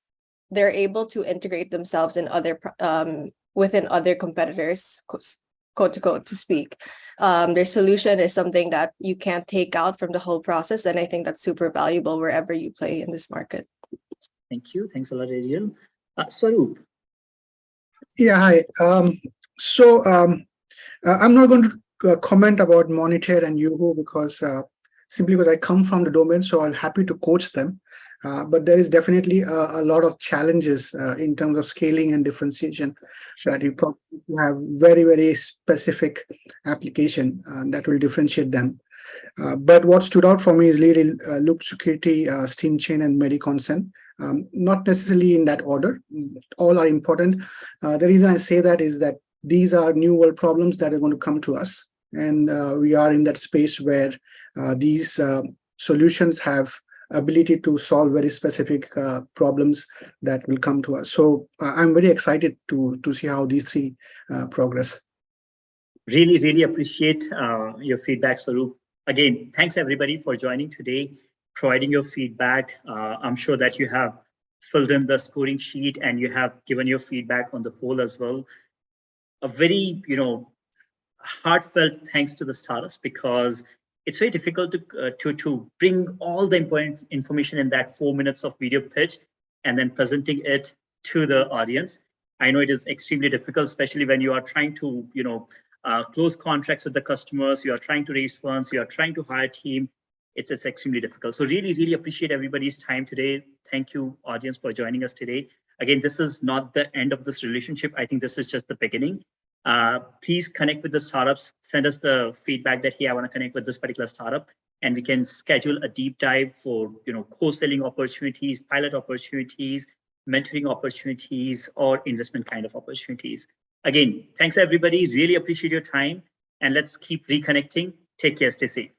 they're able to integrate themselves in other within other competitors, quote to quote, to speak. Their solution is something that you can't take out from the whole process, and I think that's super valuable wherever you play in this market. Thank you. Thanks a lot, Ariel. Swaroop. Yeah, hi. I'm not going to comment about Monitor and YouWho because simply because I come from the domain, so I'm happy to coach them. But there is definitely a lot of challenges in terms of scaling and differentiation that you probably have very, very specific application that will differentiate them. But what stood out for me is really Look Security, Steam Chain, and MediConscent. Not necessarily in that order. All are important. The reason I say that is that these are new world problems that are going to come to us. And we are in that space where these solutions have ability to solve very specific problems that will come to us. So I'm very excited to see how these three progress. Really, really appreciate your feedback, Swaroop. Again, thanks everybody for joining today, providing your feedback. I'm sure that you have filled in the scoring sheet and you have given your feedback on the whole as well. A very, heartfelt thanks to the startups, because it's very difficult to bring all the important information in that 4 minutes of video pitch and then presenting it to the audience. I know it is extremely difficult, especially when you are trying to, close contracts with the customers, you are trying to raise funds, you are trying to hire a team. It's extremely difficult. So really, really appreciate everybody's time today. Thank you, audience, for joining us today. Again, this is not the end of this relationship. I think this is just the beginning. Please connect with the startups, send us the feedback that, hey, I want to connect with this particular startup, and we can schedule a deep dive for, co-selling opportunities, pilot opportunities, mentoring opportunities, or investment kind of opportunities. Again, thanks everybody. Really appreciate your time, and let's keep reconnecting. Take care, stay safe.